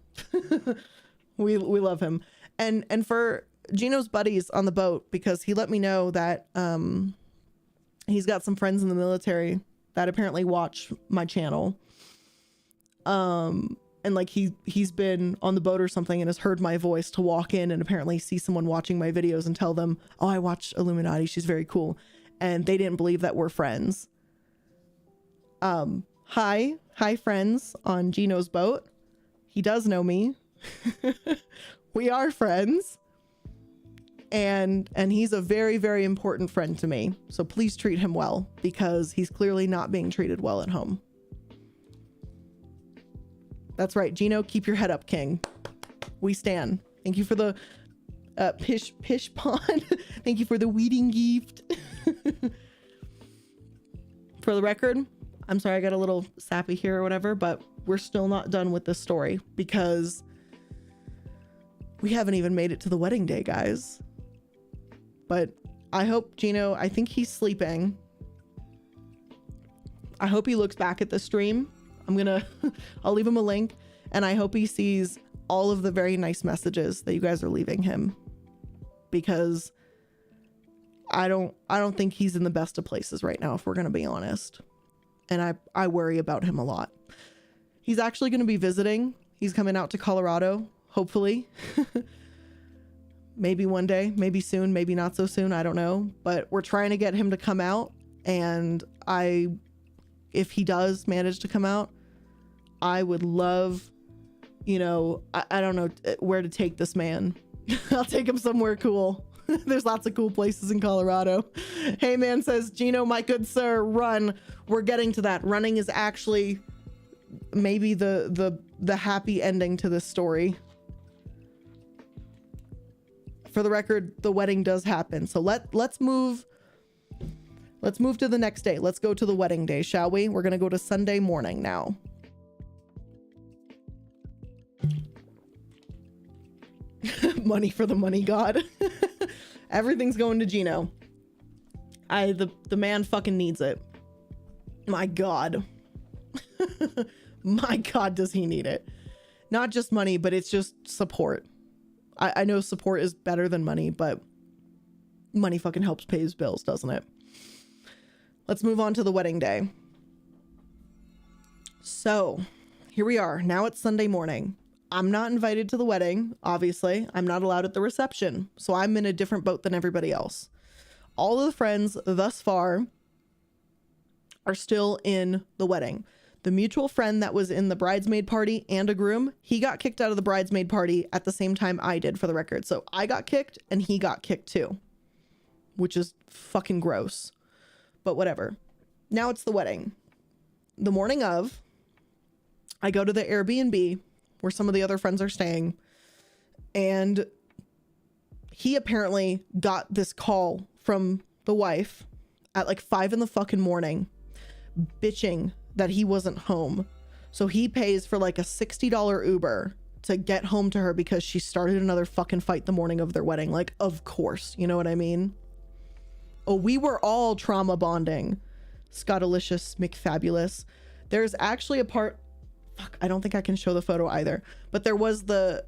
we love him. And for Gino's buddies on the boat, because he let me know that he's got some friends in the military that apparently watch my channel. And like he's been on the boat or something and has heard my voice to walk in and apparently see someone watching my videos and tell them, oh, I watch Illuminati, she's very cool. And they didn't believe that we're friends. Hi friends on Gino's boat. He does know me. We are friends. And he's a very, very important friend to me. So please treat him well, because he's clearly not being treated well at home. That's right, Gino, keep your head up, king. We stand. Thank you for the pish pond. Thank you for the weeding gift. For the record, I'm sorry I got a little sappy here or whatever, but we're still not done with this story, because we haven't even made it to the wedding day, guys. But I hope Gino, I think he's sleeping. I hope he looks back at the stream. I'll leave him a link, and I hope he sees all of the very nice messages that you guys are leaving him, because I don't think he's in the best of places right now, if we're going to be honest. And I worry about him a lot. He's actually going to be visiting. He's coming out to Colorado, hopefully. Maybe one day, maybe soon, maybe not so soon. I don't know, but we're trying to get him to come out. And if he does manage to come out, I would love, I don't know where to take this man. I'll take him somewhere cool. There's lots of cool places in Colorado. Hey man says, Gino, my good sir, run. We're getting to that. Running is actually maybe the happy ending to this story. For the record, the wedding does happen. So let's move to the next day. Let's go to the wedding day, shall we? We're going to go to Sunday morning now. Money for the money god. Everything's going to Gino. The man fucking needs it. My God. My God, does he need it? Not just money, but it's just support. I know support is better than money, but money fucking helps pay his bills, doesn't it? Let's move on to the wedding day. So here we are. Now it's Sunday morning. I'm not invited to the wedding, obviously. I'm not allowed at the reception, so I'm in a different boat than everybody else. All of the friends thus far are still in the wedding. The mutual friend that was in the bridesmaid party and a groom, he got kicked out of the bridesmaid party at the same time I did, for the record. So I got kicked and he got kicked too, which is fucking gross, but whatever. Now it's the wedding. The morning of, I go to the Airbnb where some of the other friends are staying, and he apparently got this call from the wife at like 5 in the fucking morning bitching that he wasn't home. So he pays for like a $60 Uber to get home to her because she started another fucking fight the morning of their wedding. Like, of course, you know what I mean? Oh, we were all trauma bonding. Scottalicious McFabulous. There's actually a part, fuck, I don't think I can show the photo either, but there was the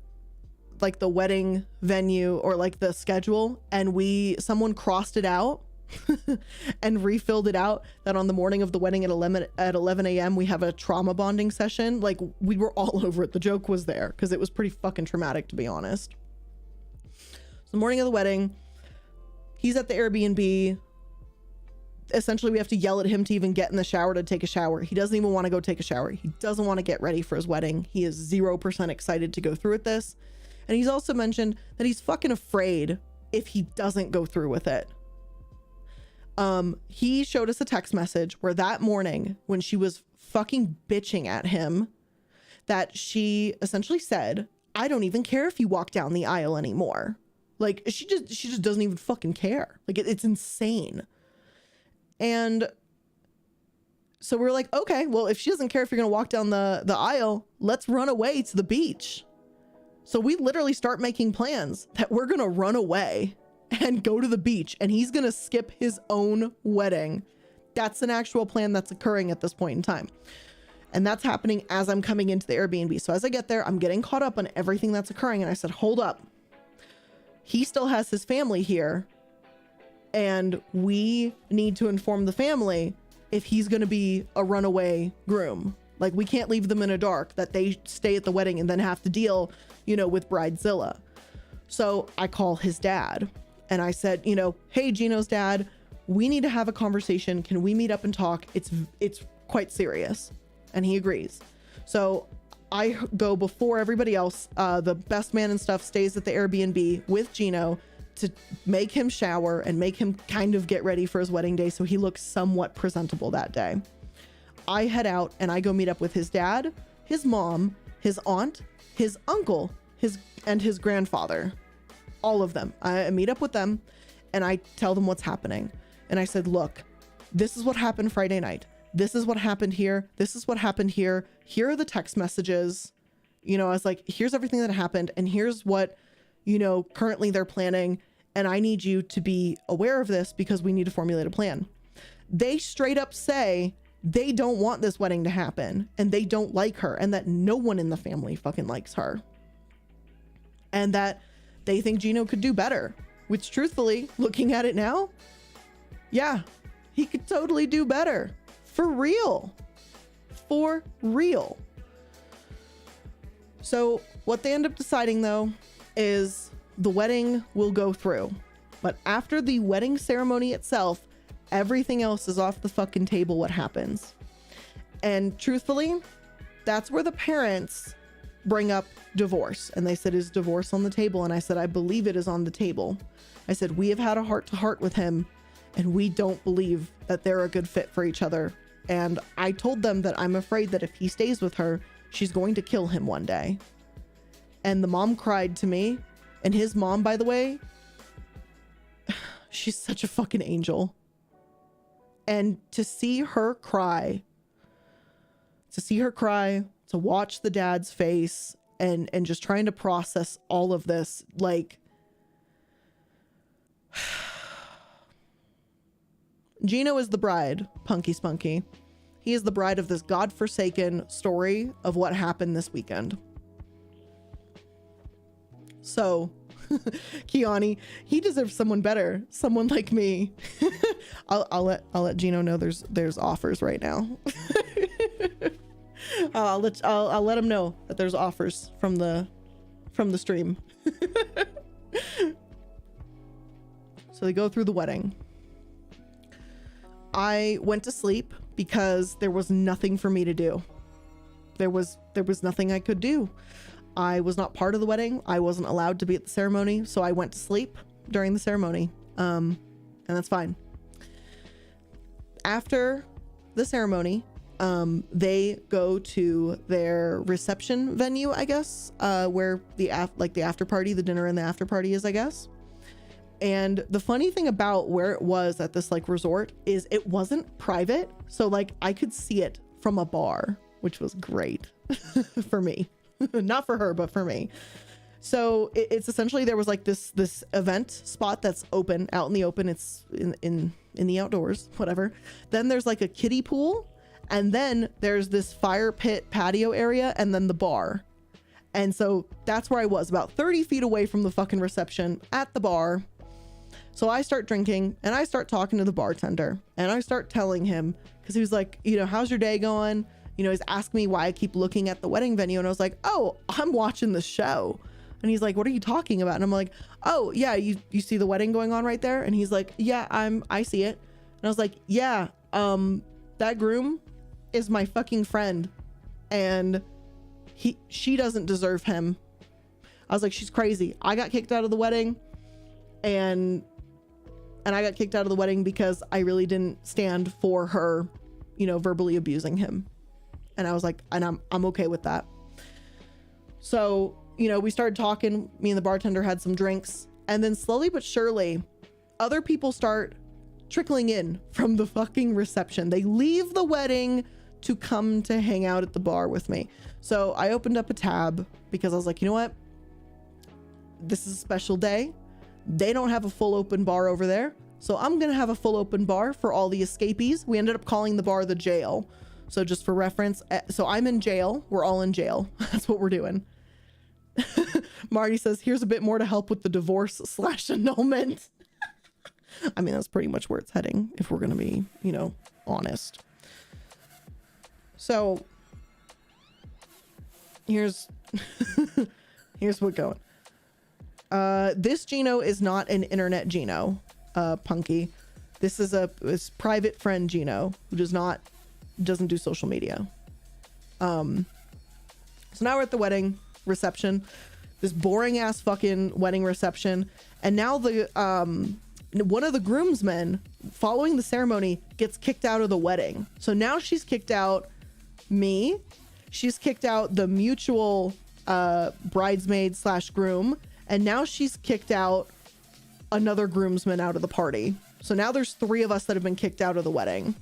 wedding venue or like the schedule, and someone crossed it out and refilled it out that on the morning of the wedding at 11 a.m. we have a trauma bonding session. Like, we were all over it. The joke was there because it was pretty fucking traumatic, to be honest. So the morning of the wedding, he's at the Airbnb. Essentially, we have to yell at him to even get in the shower to take a shower. He doesn't even want to go take a shower. He doesn't want to get ready for his wedding. He is 0% excited to go through with this. And he's also mentioned that he's fucking afraid if he doesn't go through with it. He showed us a text message where that morning when she was fucking bitching at him, that she essentially said, I don't even care if you walk down the aisle anymore. Like, she just doesn't even fucking care. Like, it's insane. And so we're like, okay, well, if she doesn't care if you're going to walk down the aisle, let's run away to the beach. So we literally start making plans that we're going to run away and go to the beach, and he's going to skip his own wedding. That's an actual plan that's occurring at this point in time. And that's happening as I'm coming into the Airbnb. So as I get there, I'm getting caught up on everything that's occurring. And I said, hold up. He still has his family here. And we need to inform the family if he's going to be a runaway groom. Like, we can't leave them in a dark that they stay at the wedding and then have to deal, you know, with bridezilla. So I call his dad and I said, you know, hey, Gino's dad, we need to have a conversation. Can we meet up and talk? It's quite serious. And he agrees. So I go before everybody else. The best man and stuff stays at the Airbnb with Gino to make him shower and make him kind of get ready for his wedding day so he looks somewhat presentable that day. I head out and I go meet up with his dad, his mom, his aunt, his uncle, and his grandfather. All of them. I meet up with them and I tell them what's happening. And I said, look, this is what happened Friday night. This is what happened here. This is what happened here. Here are the text messages. You know, I was like, here's everything that happened. And here's what, you know, currently they're planning. And I need you to be aware of this because we need to formulate a plan. They straight up say they don't want this wedding to happen and they don't like her and that no one in the family fucking likes her. And that they think Gino could do better, which truthfully, looking at it now, yeah, he could totally do better. For real. For real. So what they end up deciding though is the wedding will go through, but after the wedding ceremony itself, everything else is off the fucking table. What happens? And truthfully, that's where the parents bring up divorce. And they said, is divorce on the table? And I said, I believe it is on the table. I said, we have had a heart-to-heart with him and we don't believe that they're a good fit for each other. And I told them that I'm afraid that if he stays with her, she's going to kill him one day. And the mom cried to me. And his mom, by the way, she's such a fucking angel. And to see her cry, to watch the dad's face and just trying to process all of this, like, Gino is the bride, Punky Spunky. He is the bride of this godforsaken story of what happened this weekend. So, Kiani, he deserves someone better, someone like me. I'll let Gino know there's offers right now. I'll let him know that there's offers from the stream. So they go through the wedding. I went to sleep because there was nothing for me to do. There was nothing I could do. I was not part of the wedding. I wasn't allowed to be at the ceremony, so I went to sleep during the ceremony. And that's fine. After the ceremony, they go to their reception venue, I guess, where the after party, the dinner and the after party is, I guess. And the funny thing about where it was at this like resort is it wasn't private. So like I could see it from a bar, which was great for me, not for her, but for me. So it's essentially, there was like this event spot that's open out in the open. It's in the outdoors, whatever. Then there's like a kiddie pool. And then there's this fire pit patio area and then the bar. And so that's where I was, about 30 feet away from the fucking reception at the bar. So I start drinking and I start talking to the bartender and I start telling him, because he was like, you know, how's your day going? You know, he's asking me why I keep looking at the wedding venue. And I was like, oh, I'm watching the show. And he's like, what are you talking about? And I'm like, oh yeah, you see the wedding going on right there? And he's like, yeah, I see it. And I was like, yeah, that groom is my fucking friend and she doesn't deserve him. I was like, she's crazy. I got kicked out of the wedding and I got kicked out of the wedding because I really didn't stand for her, you know, verbally abusing him. And I was like, and I'm okay with that. So, you know, we started talking, me and the bartender had some drinks, and then slowly but surely other people start trickling in from the fucking reception. They leave the wedding to come to hang out at the bar with me. So I opened up a tab because I was like, you know what? This is a special day. They don't have a full open bar over there. So I'm going to have a full open bar for all the escapees. We ended up calling the bar the jail. So just for reference, so I'm in jail. We're all in jail. That's what we're doing. Marty says, here's a bit more to help with the divorce / annulment. I mean, that's pretty much where it's heading, if we're going to be, you know, honest. So here's what going. This Gino is not an internet Gino, Punky. This is it's private friend Gino who doesn't do social media. So now we're at the wedding reception, this boring ass fucking wedding reception, and now the one of the groomsmen following the ceremony gets kicked out of the wedding. So now she's kicked out me, she's kicked out the mutual bridesmaid / groom, and now she's kicked out another groomsman out of the party. So now there's 3 of us that have been kicked out of the wedding.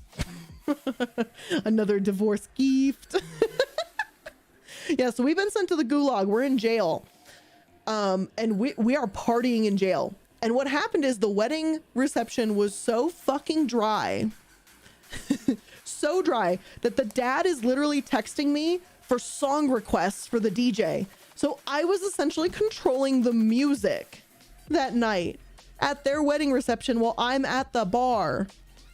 Another divorce gift. Yeah, so we've been sent to the gulag. We're in jail. And we are partying in jail. And what happened is the wedding reception was so fucking dry. So dry that the dad is literally texting me for song requests for the DJ. So I was essentially controlling the music that night at their wedding reception while I'm at the bar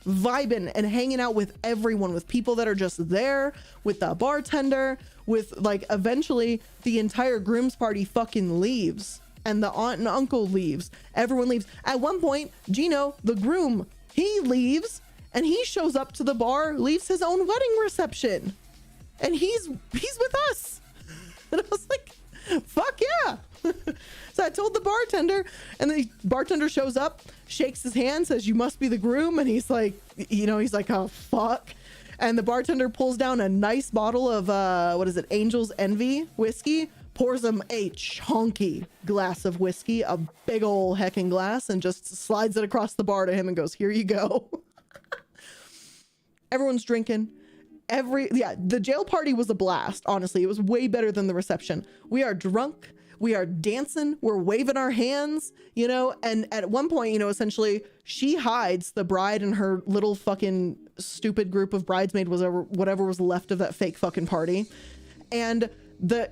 vibing and hanging out with everyone, with people that are just there, with the bartender, with like eventually the entire groom's party fucking leaves and the aunt and uncle leaves. Everyone leaves. At one point, Gino, the groom, he leaves and he shows up to the bar, leaves his own wedding reception, and he's with us. And I was like, fuck yeah. So I told the bartender, and the bartender shows up, shakes his hand, says, you must be the groom. And he's like, you know, he's like, oh, fuck. And the bartender pulls down a nice bottle of, what is it? Angel's Envy whiskey, pours him a chunky glass of whiskey, a big old heckin' glass, and just slides it across the bar to him and goes, here you go. Everyone's drinking. The jail party was a blast. Honestly, it was way better than the reception. We are drunk. We are dancing. We're waving our hands, you know, and at one point, you know, essentially she hides the bride and her little fucking stupid group of bridesmaids, whatever was left of that fake fucking party. And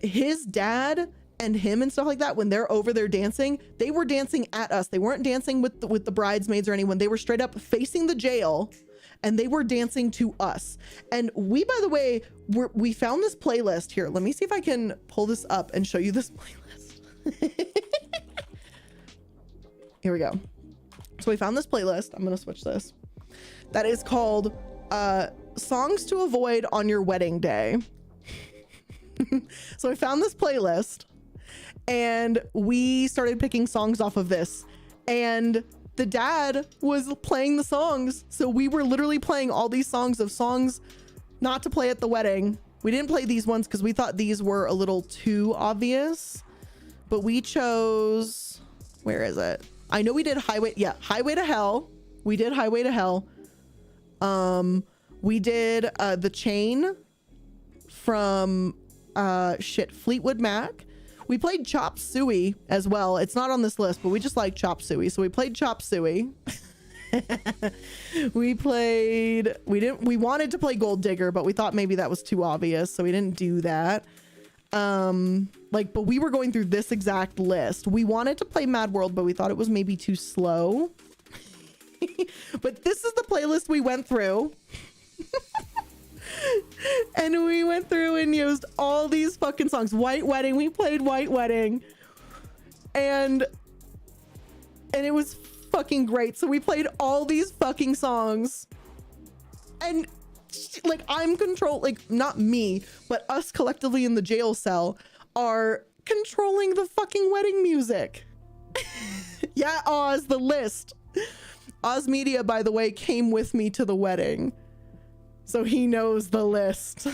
his dad and him and stuff like that, when they're over there dancing, they were dancing at us. They weren't dancing with the bridesmaids or anyone. They were straight up facing the jail. And they were dancing to us. And we, by the way, we found this playlist here. Let me see if I can pull this up and show you this playlist. Here we go. So we found this playlist. I'm going to switch this. That is called Songs to Avoid on Your Wedding Day. So I found this playlist and we started picking songs off of this. And the dad was playing the songs. So we were literally playing all these songs not to play at the wedding. We didn't play these ones because we thought these were a little too obvious, but we chose, where is it? I know we did Highway to Hell. We did Highway to Hell. We did The Chain from Fleetwood Mac. We played Chop Suey as well. It's not on this list, but we just like Chop Suey. So we played Chop Suey. We wanted to play Gold Digger, but we thought maybe that was too obvious. So we didn't do that. But we were going through this exact list. We wanted to play Mad World, but we thought it was maybe too slow. But this is the playlist we went through. And we went through and used all these fucking songs. White Wedding, we played White Wedding. And it was fucking great. So we played all these fucking songs. And like I'm like not me, but us collectively in the jail cell are controlling the fucking wedding music. Yeah, Oz, the list. Oz Media, by the way, came with me to the wedding. So he knows the list.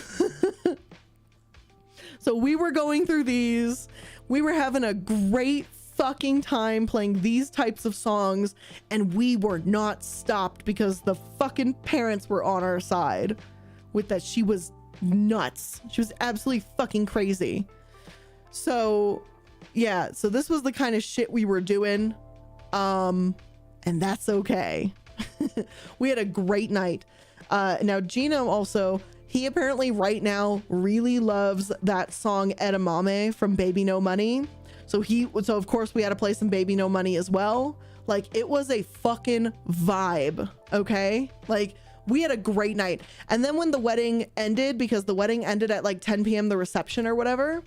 So we were going through these. We were having a great fucking time playing these types of songs, and we were not stopped because the fucking parents were on our side with that. She was nuts. She was absolutely fucking crazy. So yeah, so this was the kind of shit we were doing. And that's okay. We had a great night. Now Gino also, he apparently right now really loves that song Edamame from Baby No Money. So of course we had to play some Baby No Money as well. Like it was a fucking vibe. Okay. Like we had a great night. And then when the wedding ended, because the wedding ended at like 10 p.m. the reception or whatever,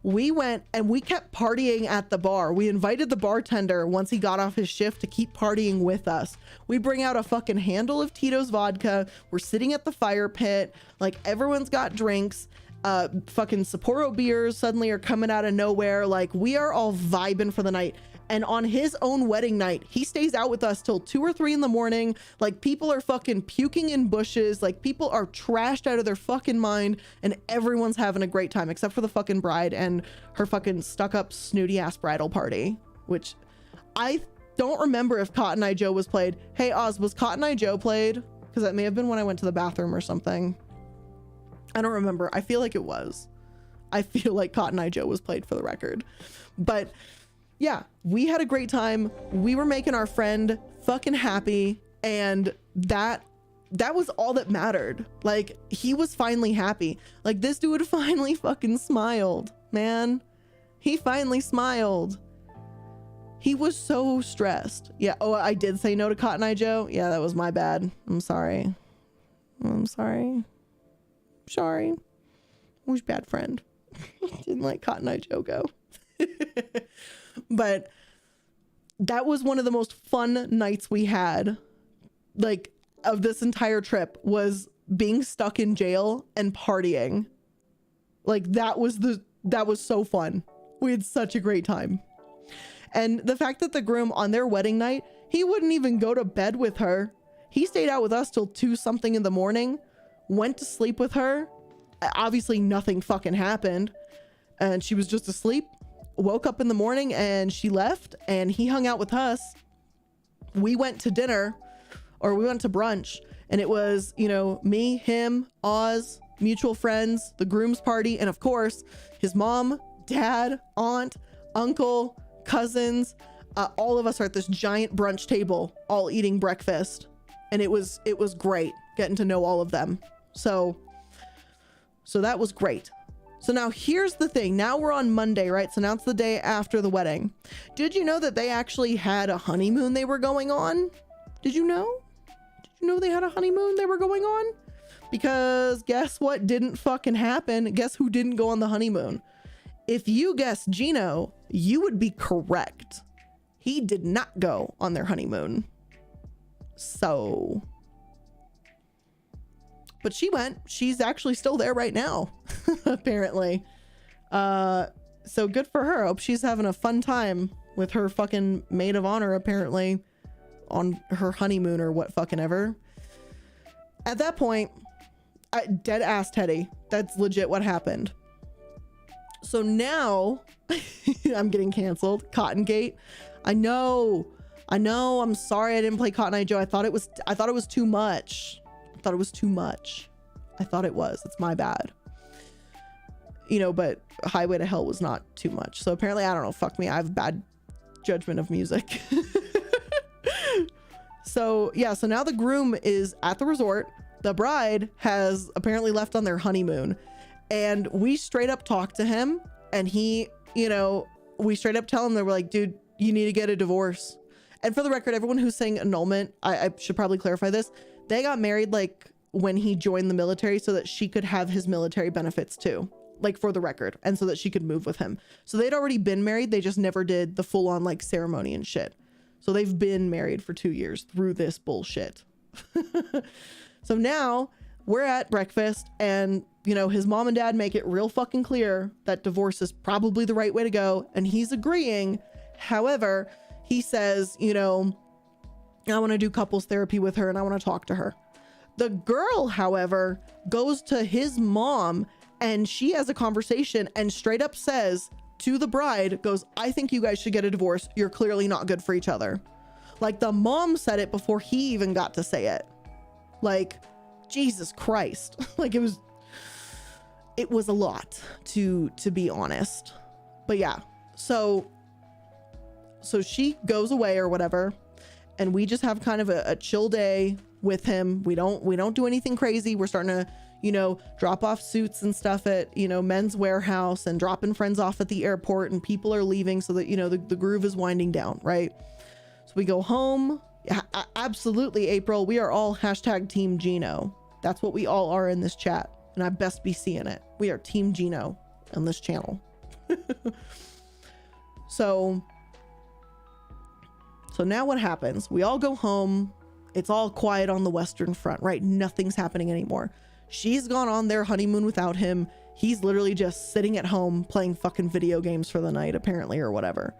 we went and we kept partying at the bar. We invited the bartender once he got off his shift to keep partying with us. We bring out a fucking handle of Tito's vodka. We're sitting at the fire pit. Like everyone's got drinks. Fucking Sapporo beers suddenly are coming out of nowhere. Like we are all vibing for the night. And on his own wedding night, he stays out with us till 2 or 3 in the morning. Like people are fucking puking in bushes. Like people are trashed out of their fucking mind, and everyone's having a great time except for the fucking bride and her fucking stuck up snooty ass bridal party, which I don't remember if Cotton Eye Joe was played. Hey Oz, was Cotton Eye Joe played? Because that may have been when I went to the bathroom or something. I don't remember. I feel like it was. I feel like Cotton Eye Joe was played for the record. But yeah, we had a great time. We were making our friend fucking happy, and that was all that mattered. Like he was finally happy. Like this dude finally fucking smiled, man. He finally smiled. He was so stressed. Yeah. Oh, I did say no to Cotton Eye Joe. Yeah, that was my bad. I'm sorry. Sorry. I was a bad friend. Didn't let Cotton Eye Joe go. But that was one of the most fun nights we had, like, of this entire trip, was being stuck in jail and partying. Like that was so fun. We had such a great time. And the fact that the groom on their wedding night, he wouldn't even go to bed with her. He stayed out with us till 2 something in the morning, went to sleep with her. Obviously nothing fucking happened, and she was just asleep. Woke up in the morning and she left, and he hung out with us. We went to dinner, or we went to brunch, and it was, you know, me, him, Oz, mutual friends, the groom's party, and of course his mom, dad, aunt, uncle, cousins. All of us are at this giant brunch table, all eating breakfast, and it was great getting to know all of them. So that was great. So now here's the thing. Now we're on Monday, right? So now it's the day after the wedding. Did you know that they actually had a honeymoon they were going on? Did you know? Did you know they had a honeymoon they were going on? Because guess what didn't fucking happen? Guess who didn't go on the honeymoon? If you guessed Gino, you would be correct. He did not go on their honeymoon. So... but she went. She's actually still there right now, apparently. So good for her. Hope she's having a fun time with her fucking maid of honor, apparently, on her honeymoon or what fucking ever. At that point, dead ass Teddy. That's legit what happened. So now I'm getting canceled. Cottongate. I know. I'm sorry I didn't play Cotton Eye Joe. I thought it was too much. I thought it was. It's my bad. You know, but Highway to Hell was not too much. So apparently, I don't know. Fuck me. I have bad judgment of music. So yeah. So now the groom is at the resort. The bride has apparently left on their honeymoon. And we straight up talked to him. And he, you know, we straight up tell him, they were like, dude, you need to get a divorce. And for the record, everyone who's saying annulment, I should probably clarify this. They got married like when he joined the military so that she could have his military benefits too, like for the record, and so that she could move with him. So they'd already been married. They just never did the full on like ceremony and shit. So they've been married for 2 years through this bullshit. So now we're at breakfast and, you know, his mom and dad make it real fucking clear that divorce is probably the right way to go. And he's agreeing. However, he says, you know, I want to do couples therapy with her and I want to talk to her. The girl, however, goes to his mom and she has a conversation and straight up says to the bride, goes, I think you guys should get a divorce. You're clearly not good for each other. Like the mom said it before he even got to say it. Like, Jesus Christ. Like it was a lot to be honest. But yeah, so she goes away or whatever. And we just have kind of a chill day with him. We don't do anything crazy. We're starting to, you know, drop off suits and stuff at, you know, Men's Warehouse and dropping friends off at the airport and people are leaving so that, you know, the groove is winding down, right? So we go home. Yeah, absolutely, April. We are all hashtag Team Gino. That's what we all are in this chat. And I best be seeing it. We are Team Gino on this channel. So now what happens? We all go home. It's all quiet on the Western Front, right? Nothing's happening anymore. She's gone on their honeymoon without him. He's literally just sitting at home playing fucking video games for the night, apparently, or whatever.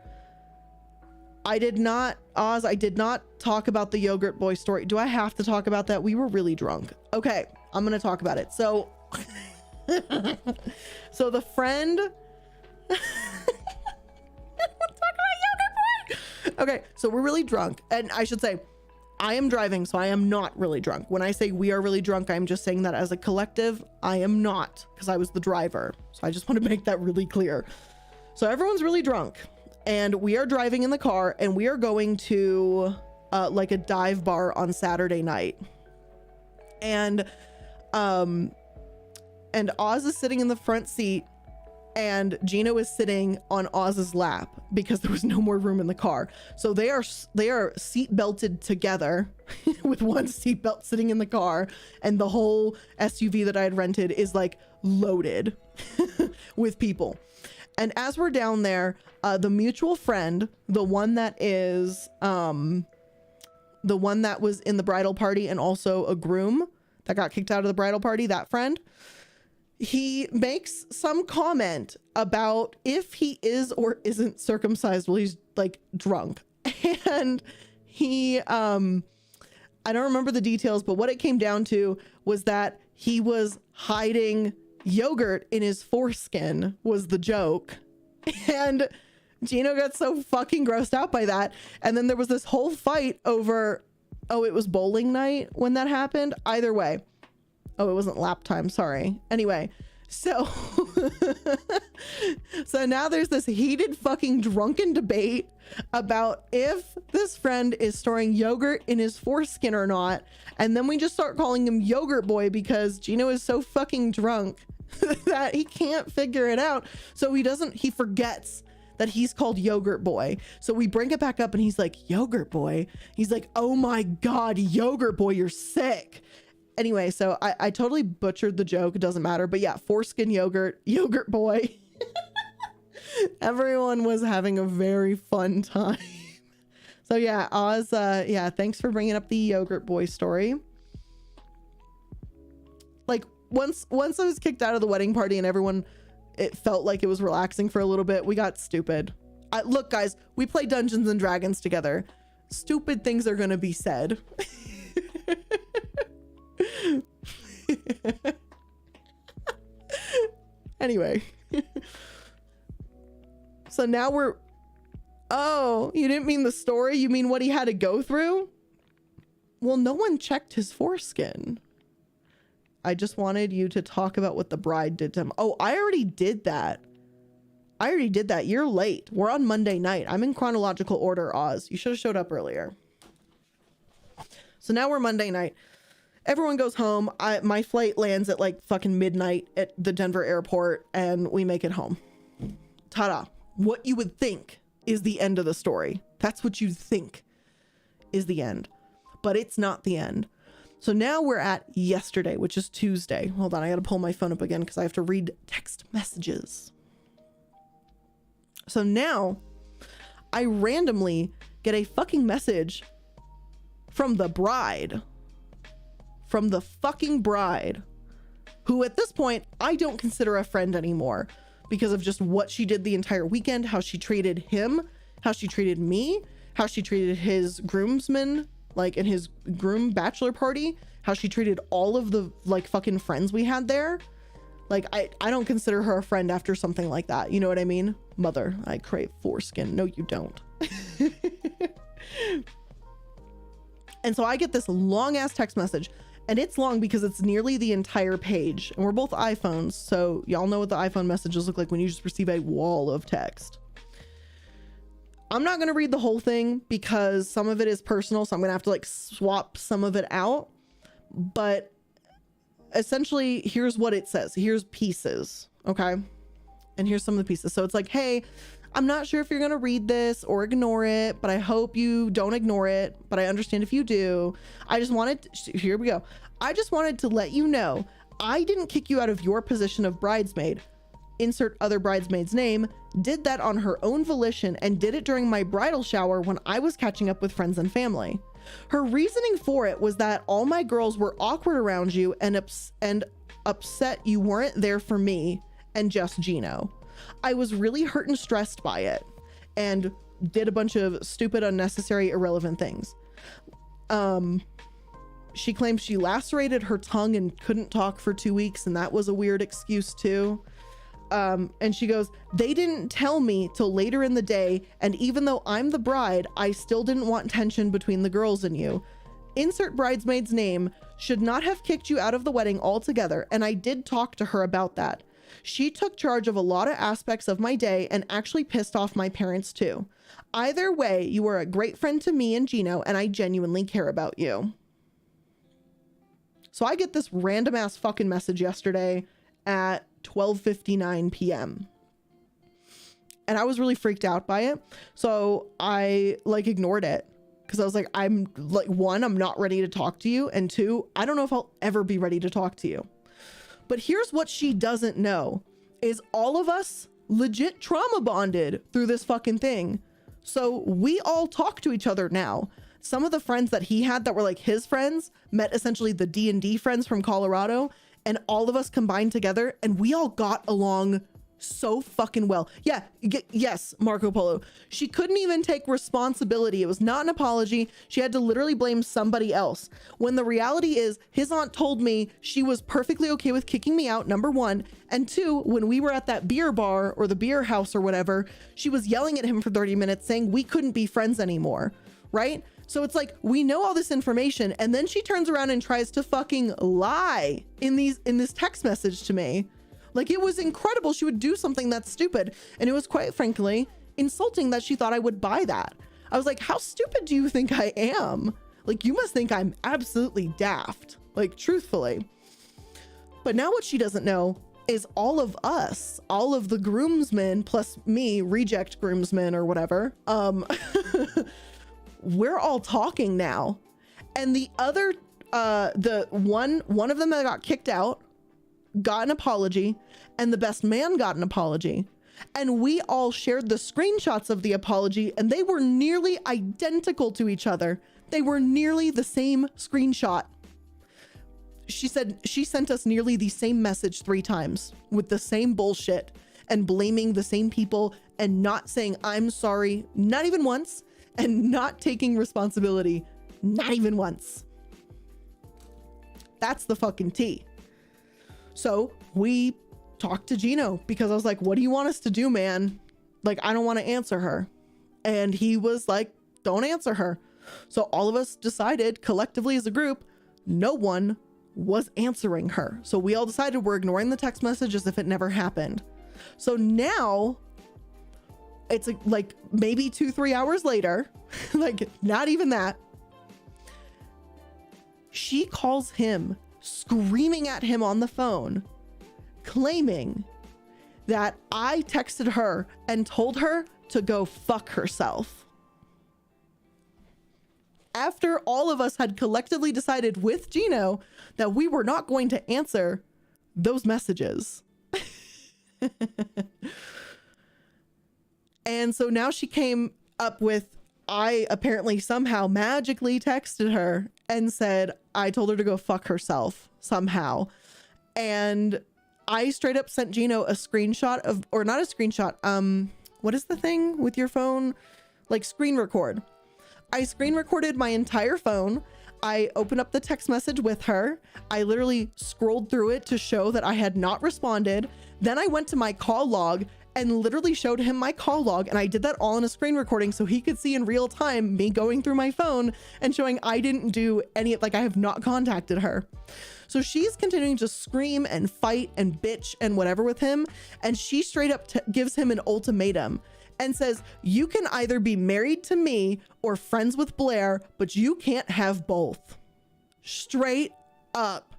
I did not talk about the yogurt boy story. Do I have to talk about that? We were really drunk. Okay, I'm going to talk about it. So, so the friend... Okay, so we're really drunk. And I should say, I am driving, so I am not really drunk. When I say we are really drunk, I'm just saying that as a collective, I am not, because I was the driver. So I just want to make that really clear. So everyone's really drunk. And we are driving in the car, and we are going to like a dive bar on Saturday night. And Oz is sitting in the front seat, and Gino is sitting on Oz's lap because there was no more room in the car. So they are seat belted together with one seat belt sitting in the car, and the whole SUV that I had rented is like loaded with people. And as we're down there, the mutual friend, the one that is the one that was in the bridal party and also a groom that got kicked out of the bridal party, that friend, he makes some comment about if he is or isn't circumcised while he's like drunk. And he, I don't remember the details, but what it came down to was that he was hiding yogurt in his foreskin was the joke. And Gino got so fucking grossed out by that. And then there was this whole fight over, oh, it was bowling night when that happened. Either way. Oh, it wasn't lap time. Sorry. Anyway, so so now there's this heated fucking drunken debate about if this friend is storing yogurt in his foreskin or not. And then we just start calling him Yogurt Boy because Gino is so fucking drunk that he can't figure it out. So he forgets that he's called Yogurt Boy. So we bring it back up and he's like, Yogurt Boy. He's like, oh my God, Yogurt Boy, you're sick. Anyway, so I totally butchered the joke. It doesn't matter. But yeah, foreskin yogurt, Yogurt Boy. Everyone was having a very fun time. So yeah, Oz, yeah, thanks for bringing up the Yogurt Boy story. Like once I was kicked out of the wedding party and everyone, it felt like it was relaxing for a little bit, we got stupid. Look, guys, we play Dungeons and Dragons together. Stupid things are going to be said. Anyway. So now oh, you didn't mean the story? You mean what he had to go through? Well, no one checked his foreskin. I just wanted you to talk about what the bride did to him. Oh, I already did that. You're late. We're on Monday night. I'm in chronological order, Oz. You should have showed up earlier. So now we're Monday night. Everyone goes home. My flight lands at like fucking midnight at the Denver airport and we make it home. Ta-da. What you would think is the end of the story. That's what you think. is the end, but it's not the end. So now we're at yesterday, which is Tuesday. Hold on, I gotta pull my phone up again because I have to read text messages. So now I randomly get a fucking message from the bride, from the fucking bride, who at this point I don't consider a friend anymore because of just what she did the entire weekend, how she treated him, how she treated me, how she treated his groomsmen, like in his groom bachelor party, how she treated all of the like fucking friends we had there. Like I don't consider her a friend after something like that. You know what I mean? Mother, I crave foreskin. No, you don't. And so I get this long ass text message, and it's long because it's nearly the entire page, and we're both iPhones. So y'all know what the iPhone messages look like when you just receive a wall of text. I'm not going to read the whole thing because some of it is personal. So I'm going to have to like swap some of it out, but essentially here's what it says. Here's pieces. Okay. And here's some of the pieces. So it's like, hey, I'm not sure if you're going to read this or ignore it, but I hope you don't ignore it, but I understand if you do. I just wanted to, here we go. I just wanted to let you know, I didn't kick you out of your position of bridesmaid. Insert other bridesmaid's name, did that on her own volition and did it during my bridal shower when I was catching up with friends and family. Her reasoning for it was that all my girls were awkward around you and upset you weren't there for me and just Gino. I was really hurt and stressed by it and did a bunch of stupid, unnecessary, irrelevant things. She claims she lacerated her tongue and couldn't talk for 2 weeks, and that was a weird excuse too. And she goes, they didn't tell me till later in the day, and even though I'm the bride, I still didn't want tension between the girls and you. Insert bridesmaid's name, should not have kicked you out of the wedding altogether, and I did talk to her about that. She took charge of a lot of aspects of my day and actually pissed off my parents too. Either way, you were a great friend to me and Gino, and I genuinely care about you. So I get this random ass fucking message yesterday at 12:59 p.m. and I was really freaked out by it. So I like ignored it because I was like, I'm like, one, I'm not ready to talk to you, and two, I don't know if I'll ever be ready to talk to you. But here's what she doesn't know is all of us legit trauma bonded through this fucking thing. So we all talk to each other now. Some of the friends that he had that were like his friends met essentially the D&D friends from Colorado, and all of us combined together and we all got along so fucking well. Yeah, yes, Marco Polo. She couldn't even take responsibility. It was not an apology. She had to literally blame somebody else. When the reality is his aunt told me she was perfectly okay with kicking me out, number one. And two, when we were at that beer bar or the beer house or whatever, she was yelling at him for 30 minutes saying we couldn't be friends anymore, right? So it's like, we know all this information, and then she turns around and tries to fucking lie in this text message to me. Like, it was incredible. She would do something that's stupid. And it was quite frankly insulting that she thought I would buy that. I was like, how stupid do you think I am? Like, you must think I'm absolutely daft, like, truthfully. But now what she doesn't know is all of us, all of the groomsmen plus me, reject groomsmen or whatever, we're all talking now. And the other, the one of them that got kicked out got an apology, and the best man got an apology, and we all shared the screenshots of the apology, and they were nearly identical to each other. They were nearly the same screenshot. She said she sent us nearly the same message 3 times with the same bullshit and blaming the same people and not saying I'm sorry, not even once, and not taking responsibility, not even once. That's the fucking tea. So we talked to Gino because I was like, what do you want us to do, man? Like, I don't want to answer her. And he was like, don't answer her. So all of us decided collectively as a group, no one was answering her. So we all decided we're ignoring the text message as if it never happened. So now it's like maybe 2-3 hours later, like not even that, she calls him, screaming at him on the phone, claiming that I texted her and told her to go fuck herself. after all of us had collectively decided with Gino that we were not going to answer those messages. And so now she came up with, I apparently somehow magically texted her and said, I told her to go fuck herself somehow. And I straight up sent Gino a screenshot of, or not a screenshot, what is the thing with your phone? Like screen record. I screen recorded my entire phone. I opened up the text message with her. I literally scrolled through it to show that I had not responded. Then I went to my call log and literally showed him my call log. And I did that all in a screen recording so he could see in real time me going through my phone and showing I didn't do any, like I have not contacted her. So she's continuing to scream and fight and bitch and whatever with him. And she straight up gives him an ultimatum and says, you can either be married to me or friends with Blair, but you can't have both. Straight up.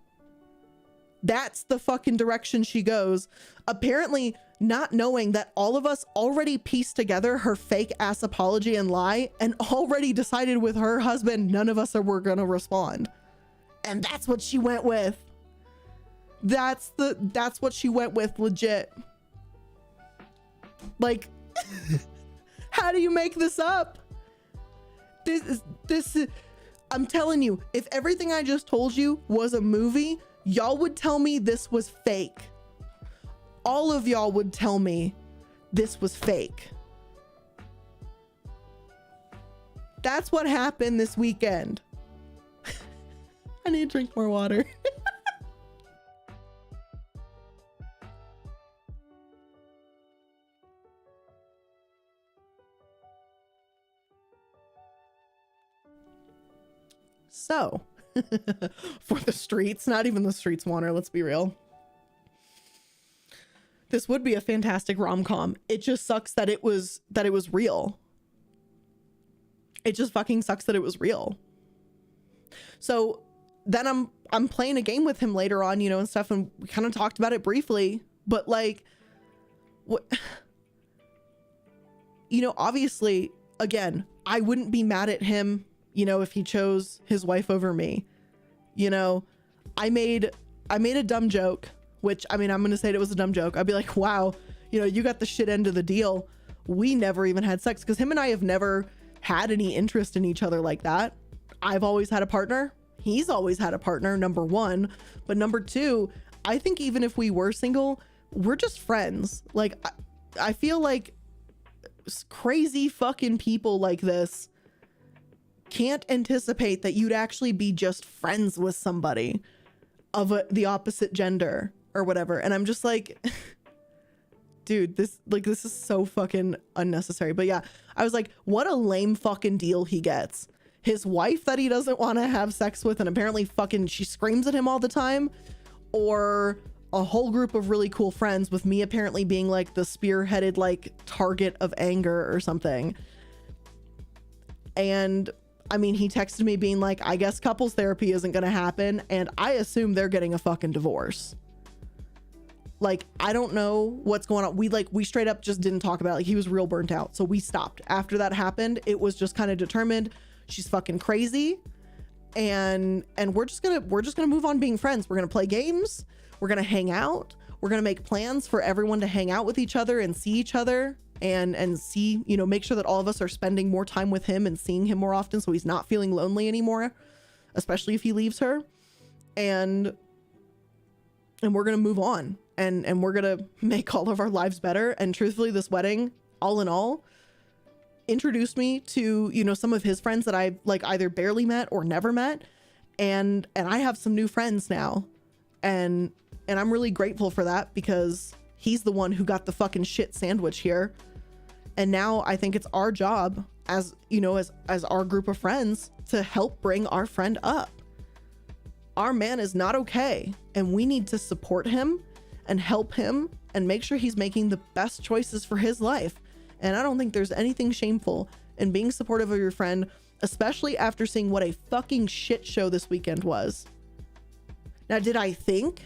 That's the fucking direction she goes. Apparently not knowing that all of us already pieced together her fake ass apology and lie and already decided with her husband, none of us were gonna respond. And that's what she went with. That's what she went with, legit. Like, how do you make this up? This is, I'm telling you, if everything I just told you was a movie, y'all would tell me this was fake. All of y'all would tell me this was fake. That's what happened this weekend. I need to drink more water. So, for the streets, not even the streets want her, let's be real. This would be a fantastic rom-com. It just sucks that it was real. It just fucking sucks that it was real. So then I'm playing a game with him later on, you know, and stuff, and we kind of talked about it briefly, but like, what, you know, obviously, again, I wouldn't be mad at him, you know, if he chose his wife over me. You know, I made a dumb joke, which, I mean, I'm going to say it was a dumb joke. I'd be like, wow, you know, you got the shit end of the deal. We never even had sex, because him and I have never had any interest in each other like that. I've always had a partner. He's always had a partner, number one. But number two, I think even if we were single, we're just friends. Like, I feel like crazy fucking people like this can't anticipate that you'd actually be just friends with somebody of the opposite gender or whatever. And I'm just like, dude, this is so fucking unnecessary. But yeah, I was like, what a lame fucking deal he gets. His wife that he doesn't want to have sex with, and apparently fucking she screams at him all the time, or a whole group of really cool friends, with me apparently being like the spearheaded like target of anger or something. And I mean, he texted me being like, I guess couples therapy isn't going to happen. And I assume they're getting a fucking divorce. Like, I don't know what's going on. We straight up just didn't talk about it. Like, he was real burnt out. So we stopped. After that happened, it was just kind of determined she's fucking crazy. And we're just going to move on being friends. We're going to play games. We're going to hang out. We're going to make plans for everyone to hang out with each other and see each other. And see, you know, make sure that all of us are spending more time with him and seeing him more often, so he's not feeling lonely anymore, especially if he leaves her. And we're gonna move on, and we're gonna make all of our lives better. And truthfully, this wedding, all in all, introduced me to, you know, some of his friends that I like either barely met or never met, and I have some new friends now, and I'm really grateful for that, because he's the one who got the fucking shit sandwich here. And now I think it's our job as, you know, as our group of friends to help bring our friend up. Our man is not okay, and we need to support him and help him and make sure he's making the best choices for his life. And I don't think there's anything shameful in being supportive of your friend, especially after seeing what a fucking shit show this weekend was. Now, did I think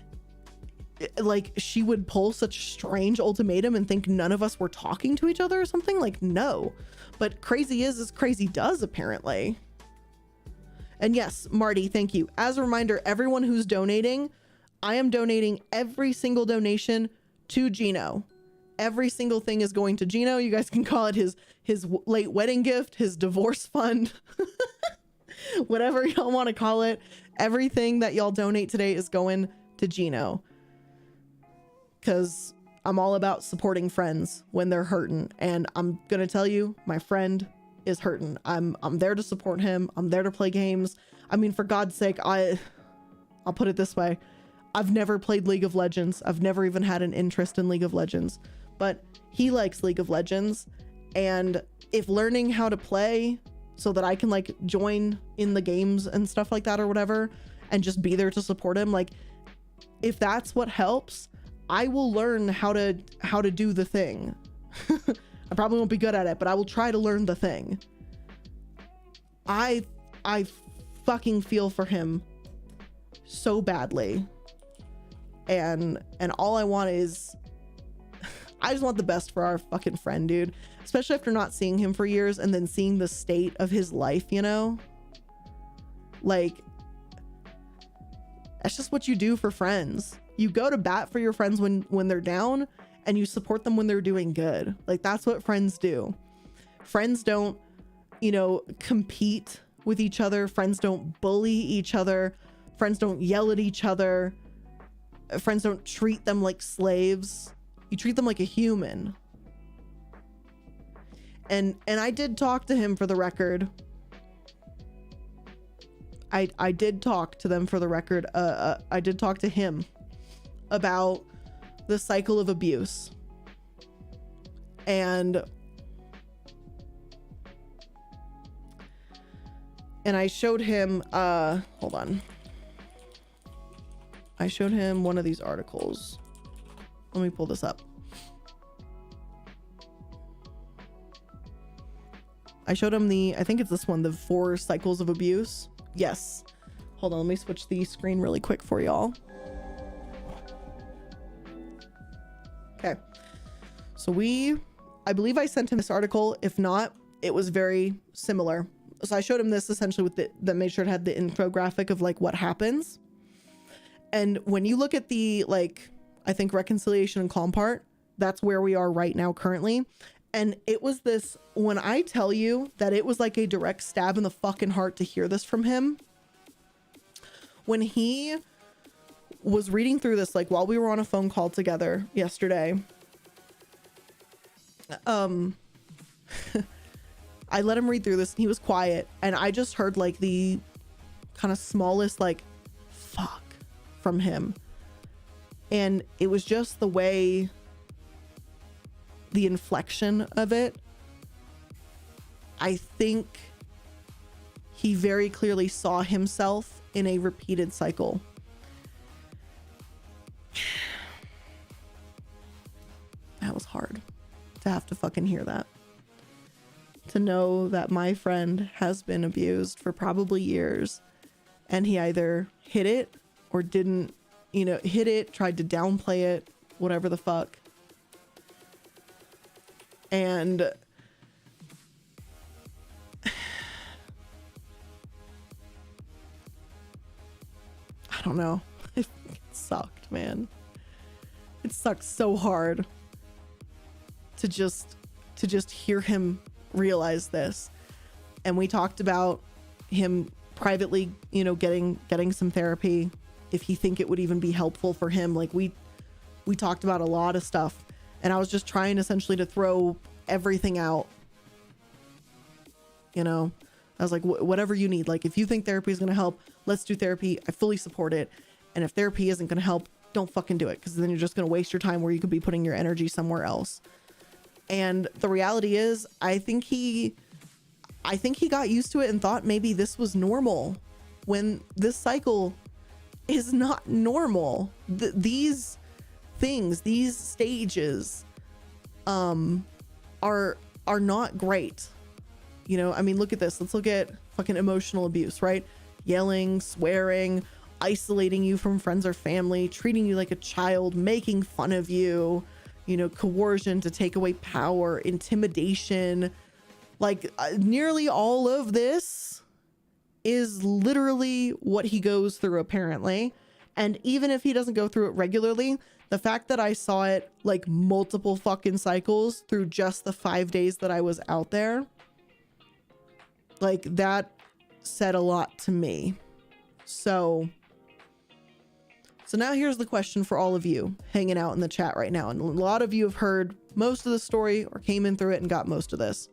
like she would pull such a strange ultimatum and think none of us were talking to each other or something? Like, no. But crazy is as crazy does, apparently. And yes, Marty, thank you. As a reminder, everyone who's donating, I am donating every single donation to Gino. Every single thing is going to Gino. You guys can call it his late wedding gift, his divorce fund, whatever y'all want to call it. Everything that y'all donate today is going to Gino. Because I'm all about supporting friends when they're hurting. And I'm going to tell you, my friend is hurting. I'm there to support him. I'm there to play games. I mean, for God's sake, I'll put it this way. I've never played League of Legends. I've never even had an interest in League of Legends, but he likes League of Legends. And if learning how to play so that I can like join in the games and stuff like that or whatever, and just be there to support him, like if that's what helps, I will learn how to do the thing. I probably won't be good at it, but I will try to learn the thing. I fucking feel for him so badly. And all I want is, I just want the best for our fucking friend, dude. Especially after not seeing him for years and then seeing the state of his life, you know? Like, that's just what you do for friends. You go to bat for your friends when they're down, and you support them when they're doing good. Like, that's what friends do. Friends don't, you know, compete with each other. Friends don't bully each other. Friends don't yell at each other. Friends don't treat them like slaves. You treat them like a human. And I did talk to him for the record. I did talk to them for the record. I did talk to him about the cycle of abuse. And I showed him, hold on. I showed him one of these articles. Let me pull this up. I showed him I think it's this one, the 4 cycles of abuse. Yes. Hold on, let me switch the screen really quick for y'all. Okay. So I believe I sent him this article. If not, it was very similar. So I showed him this essentially with that made sure it had the infographic of like what happens. And when you look at the, like, I think reconciliation and calm part, that's where we are right now currently. And it was this, when I tell you that it was like a direct stab in the fucking heart to hear this from him. When he was reading through this, like while we were on a phone call together yesterday, I let him read through this and he was quiet. And I just heard like the kind of smallest, like, fuck from him. And it was just the way, the inflection of it. I think he very clearly saw himself in a repeated cycle. That was hard to have to fucking hear that. To know that my friend has been abused for probably years, and he either hid it or didn't, you know, hid it, tried to downplay it, whatever the fuck. And I don't know. It sucked, man. It sucked so hard to just hear him realize this. And we talked about him privately, you know, getting some therapy if he think it would even be helpful for him. Like we talked about a lot of stuff, and I was just trying essentially to throw everything out. You know, I was like, whatever you need. Like, if you think therapy is going to help, let's do therapy. I fully support it. And if therapy isn't going to help, don't fucking do it, because then you're just going to waste your time where you could be putting your energy somewhere else. And the reality is, I think he got used to it and thought maybe this was normal, when this cycle is not normal. These things, these stages, are not great. You know, I mean, look at this. Let's look at fucking emotional abuse, right? Yelling, swearing, isolating you from friends or family, treating you like a child, making fun of you, you know, coercion to take away power, intimidation. Like, nearly all of this is literally what he goes through apparently. And even if he doesn't go through it regularly, the fact that I saw it like multiple fucking cycles through just the 5 days that I was out there, like that said a lot to me. So now here's the question for all of you hanging out in the chat right now. And a lot of you have heard most of the story or came in through it and got most of this.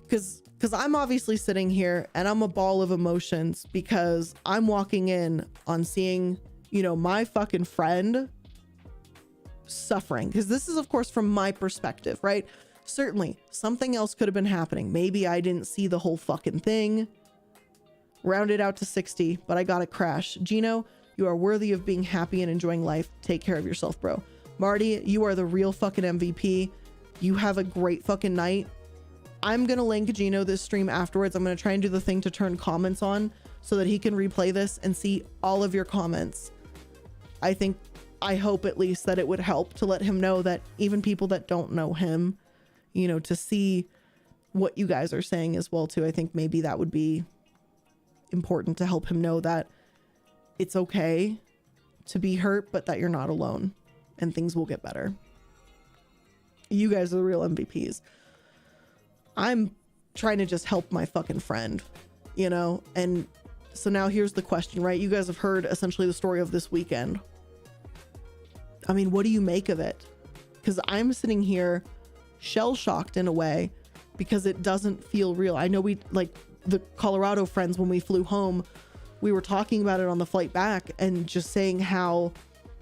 Because I'm obviously sitting here and I'm a ball of emotions because I'm walking in on seeing, you know, my fucking friend suffering. Because this is, of course, from my perspective, right? Certainly something else could have been happening. Maybe I didn't see the whole fucking thing. Rounded out to 60, but I got a crash. Gino, you are worthy of being happy and enjoying life. Take care of yourself, bro. Marty, you are the real fucking MVP. You have a great fucking night. I'm going to link Gino this stream afterwards. I'm going to try and do the thing to turn comments on so that he can replay this and see all of your comments. I hope at least that it would help to let him know that even people that don't know him, you know, to see what you guys are saying as well too. I think maybe that would be important to help him know that it's okay to be hurt, but that you're not alone and things will get better. You guys are the real MVPs. I'm trying to just help my fucking friend, you know? And so now here's the question, right? You guys have heard essentially the story of this weekend. I mean, what do you make of it? Because I'm sitting here shell-shocked in a way because it doesn't feel real. I know we, like the Colorado friends, when we flew home, we were talking about it on the flight back and just saying how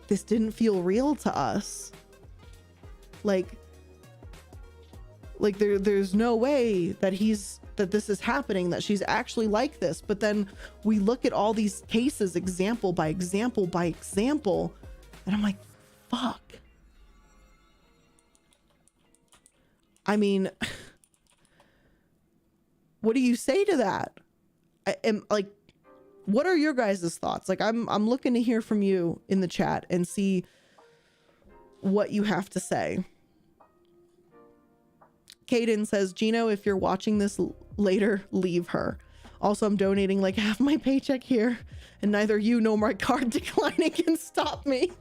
this didn't feel real to us. Like there's no way that this is happening, that she's actually like this. But then we look at all these cases, example by example by example, and I'm like, fuck. I mean, what do you say to that? I am like, what are your guys' thoughts? Like, I'm looking to hear from you in the chat and see what you have to say. Kaden says, Gino, if you're watching this later, leave her. Also, I'm donating like half my paycheck here, and neither you nor my card declining can stop me.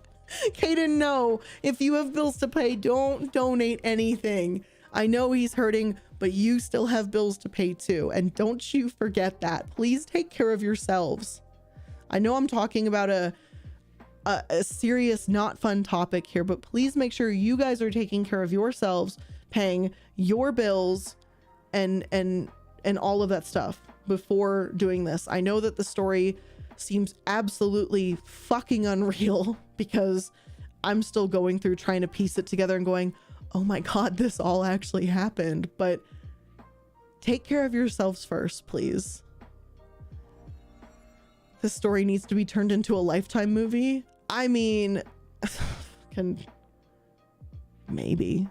Kaden, no. If you have bills to pay, don't donate anything. I know he's hurting, but you still have bills to pay too. And don't you forget that. Please take care of yourselves. I know I'm talking about a serious, not fun topic here, but please make sure you guys are taking care of yourselves, paying your bills and all of that stuff before doing this. I know that the story seems absolutely fucking unreal because I'm still going through trying to piece it together and going, oh my God, this all actually happened. But take care of yourselves first, please. This story needs to be turned into a Lifetime movie. I mean, maybe.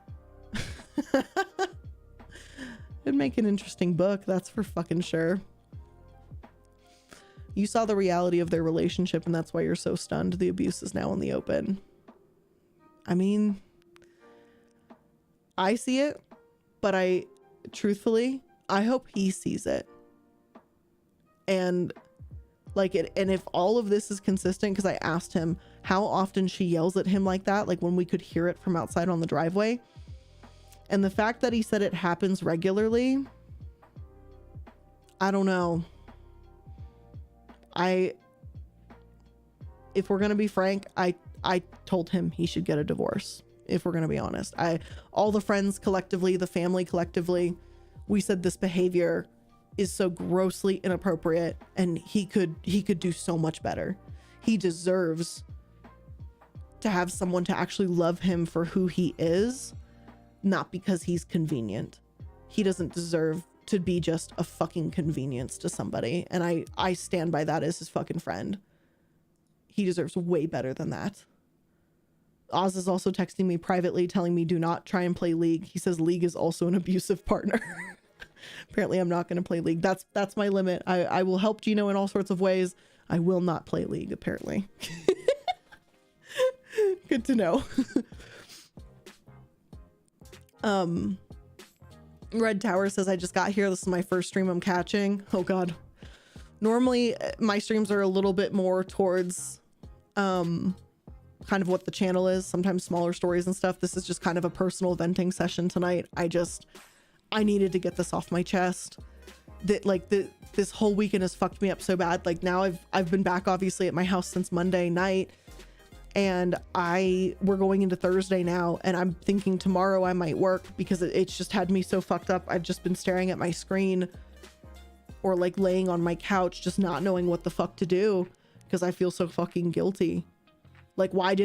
It'd make an interesting book, that's for fucking sure. You saw the reality of their relationship, and that's why you're so stunned. The abuse is now in the open. I mean, I see it, but truthfully, I hope he sees it. And like it, and if all of this is consistent, because I asked him how often she yells at him like that, like when we could hear it from outside on the driveway. And the fact that he said it happens regularly, I don't know. If we're going to be frank, I told him he should get a divorce. If we're going to be honest, all the friends collectively, the family collectively, we said this behavior is so grossly inappropriate and he could do so much better. He deserves to have someone to actually love him for who he is, not because he's convenient. He doesn't deserve to be just a fucking convenience to somebody. And I stand by that as his fucking friend. He deserves way better than that. Oz is also texting me privately telling me do not try and play League. He says League is also an abusive partner. Apparently I'm not going to play League. That's my limit. I will help Gino in all sorts of ways. I will not play League, apparently. Good to know. Red Tower says, I just got here. This is my first stream I'm catching. Oh God. Normally my streams are a little bit more towards kind of what the channel is, sometimes smaller stories and stuff. This is just kind of a personal venting session tonight. I needed to get this off my chest. This whole weekend has fucked me up so bad. Like now I've been back obviously at my house since Monday night, and we're going into Thursday now, and I'm thinking tomorrow I might work because it's just had me so fucked up. I've just been staring at my screen or like laying on my couch, just not knowing what the fuck to do because I feel so fucking guilty. Like why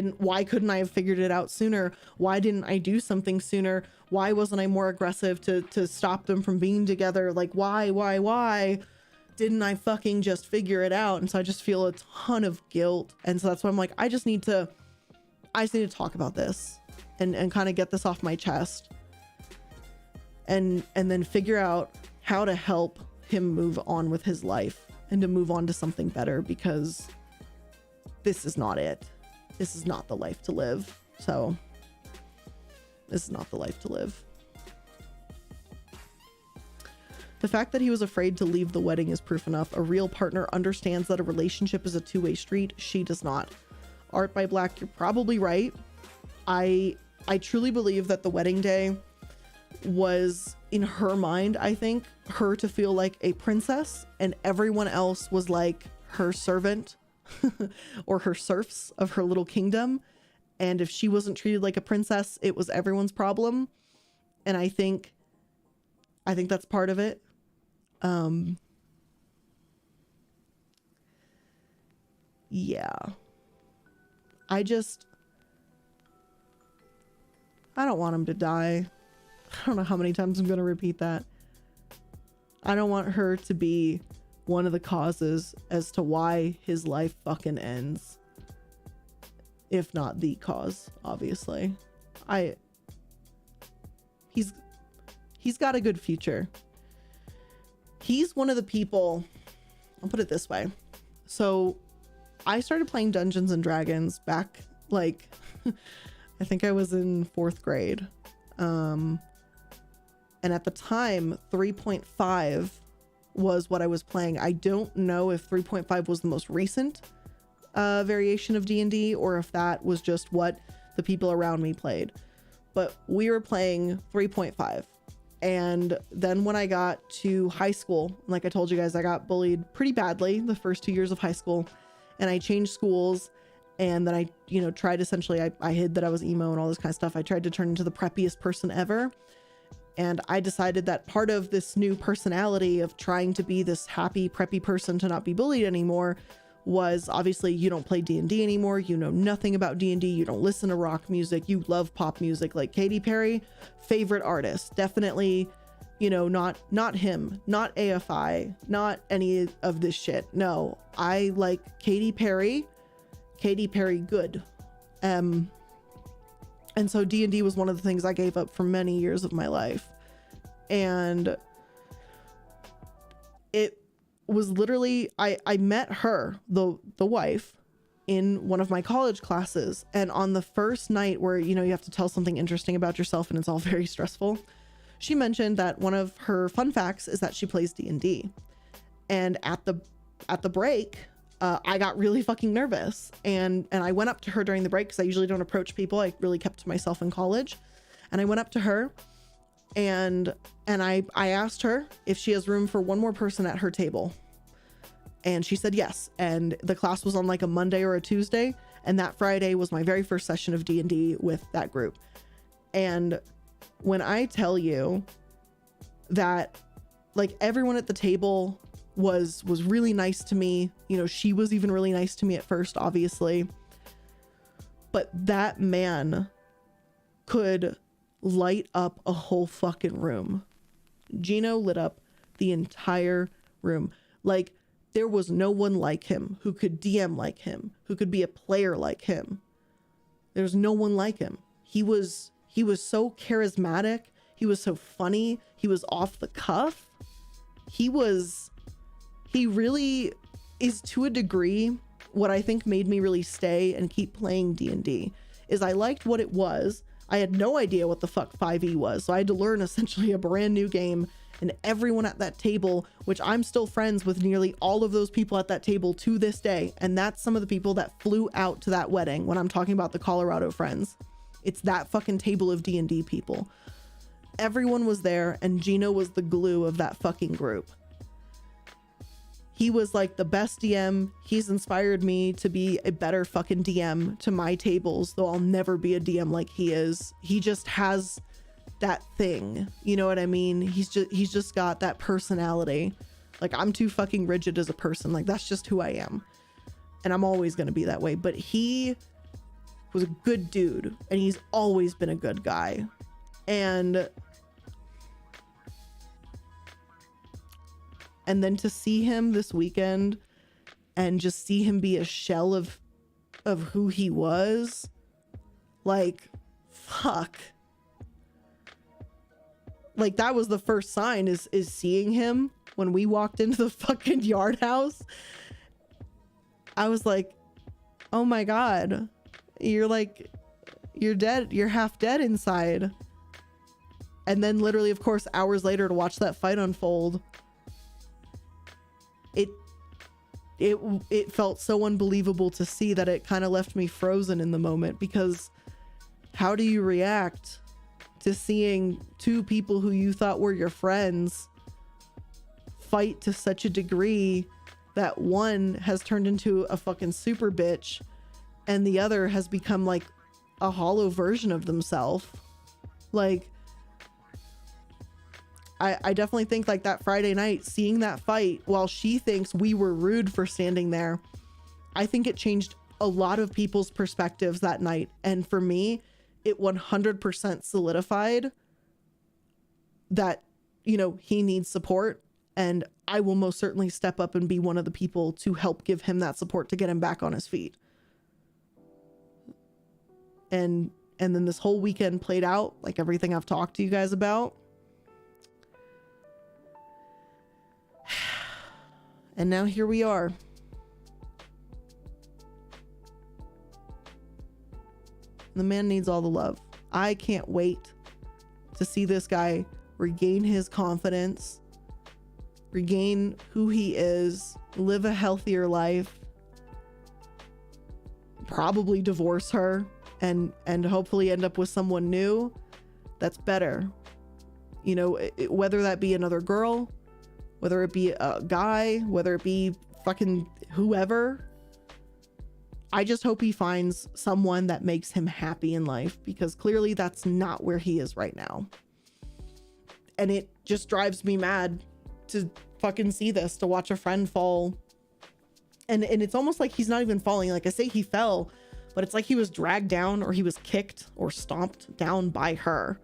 couldn't I have figured it out sooner? Why didn't I do something sooner? Why wasn't I more aggressive to stop them from being together? Like why didn't I fucking just figure it out? And so I just feel a ton of guilt. And so that's why I'm like, I just need to talk about this and kind of get this off my chest and then figure out how to help him move on with his life and to move on to something better, because this is not it. This is not the life to live. So this is not the life to live. The fact that he was afraid to leave the wedding is proof enough. A real partner understands that a relationship is a two-way street. She does not. Art by Black, you're probably right. I truly believe that the wedding day was, in her mind, I think, her to feel like a princess, and everyone else was like her servant or her serfs of her little kingdom. And if she wasn't treated like a princess, it was everyone's problem. And I think that's part of it. Yeah. I don't want him to die. I don't know how many times I'm going to repeat that. I don't want her to be one of the causes as to why his life fucking ends. If not the cause, obviously. He's got a good future. He's one of the people, I'll put it this way. So I started playing Dungeons and Dragons back, like, I think I was in 4th grade. And at the time, 3.5 was what I was playing. I don't know if 3.5 was the most recent variation of D&D, or if that was just what the people around me played. But we were playing 3.5. And then when I got to high school, like I told you guys, I got bullied pretty badly the first 2 years of high school, and I changed schools. And then I, tried essentially, I hid that I was emo and all this kind of stuff. I tried to turn into the preppiest person ever. And I decided that part of this new personality of trying to be this happy, preppy person to not be bullied anymore was, obviously, you don't play D&D anymore. You know nothing about D&D. You don't listen to rock music. You love pop music. Like Katy Perry, favorite artist. Definitely, not him, not AFI, not any of this shit. No, I like Katy Perry good. And so D&D was one of the things I gave up for many years of my life. And it was literally, I met her, the wife, in one of my college classes. And on the first night where, you have to tell something interesting about yourself and it's all very stressful, she mentioned that one of her fun facts is that she plays D&D. And at the break, I got really fucking nervous, and I went up to her during the break, because I usually don't approach people. I really kept to myself in college. And I went up to her and I asked her if she has room for one more person at her table. And she said yes. And the class was on like a Monday or a Tuesday. And that Friday was my very first session of D&D with that group. And when I tell you that, like, everyone at the table was really nice to me. She was even really nice to me at first, obviously. But that man could light up a whole fucking room. Gino lit up the entire room. Like, there was no one like him who could DM like him, who could be a player like him. There's no one like him. He was so charismatic. He was so funny. He was off the cuff. He really is, to a degree, what I think made me really stay and keep playing D&D is I liked what it was. I had no idea what the fuck 5e was. So I had to learn essentially a brand new game, and everyone at that table, which I'm still friends with nearly all of those people at that table to this day. And that's some of the people that flew out to that wedding when I'm talking about the Colorado friends. It's that fucking table of D&D people. Everyone was there, and Gino was the glue of that fucking group. He was like the best DM. He's inspired me to be a better fucking DM to my tables, though I'll never be a DM like he is. He just has that thing, you know what I mean? He's just got that personality. Like, I'm too fucking rigid as a person. Like, that's just who I am, and I'm always going to be that way. But he was a good dude, and he's always been a good guy. And then to see him this weekend and just see him be a shell of who he was, like, fuck. Like, that was the first sign, is seeing him when we walked into the fucking yard house. I was like, oh my God, you're dead. You're half dead inside. And then literally, of course, hours later to watch that fight unfold, it felt so unbelievable to see that it kind of left me frozen in the moment, because how do you react to seeing two people who you thought were your friends fight to such a degree that one has turned into a fucking super bitch and the other has become like a hollow version of themselves? Like, I definitely think, like, that Friday night, seeing that fight while she thinks we were rude for standing there, I think it changed a lot of people's perspectives that night. And for me, it 100% solidified that, you know, he needs support, and I will most certainly step up and be one of the people to help give him that support to get him back on his feet. And then this whole weekend played out like everything I've talked to you guys about. And now here we are. The man needs all the love. I can't wait to see this guy regain his confidence, regain who he is, live a healthier life, probably divorce her, and hopefully end up with someone new that's better. You know, whether that be another girl, whether it be a guy, whether it be fucking whoever. I just hope he finds someone that makes him happy in life, because clearly that's not where he is right now. And it just drives me mad to fucking see this, to watch a friend fall. And it's almost like he's not even falling. Like, I say he fell, but it's like he was dragged down, or he was kicked or stomped down by her.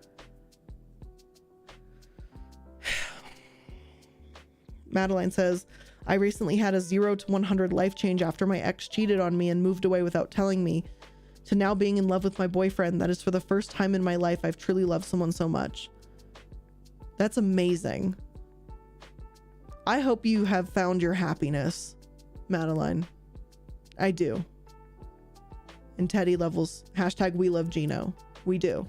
Madeline says, I recently had a 0 to 100 life change after my ex cheated on me and moved away without telling me, to now being in love with my boyfriend. That is for the first time in my life I've truly loved someone so much. That's amazing. I hope you have found your happiness, Madeline. I do. And Teddy levels, hashtag we love Gino. We do.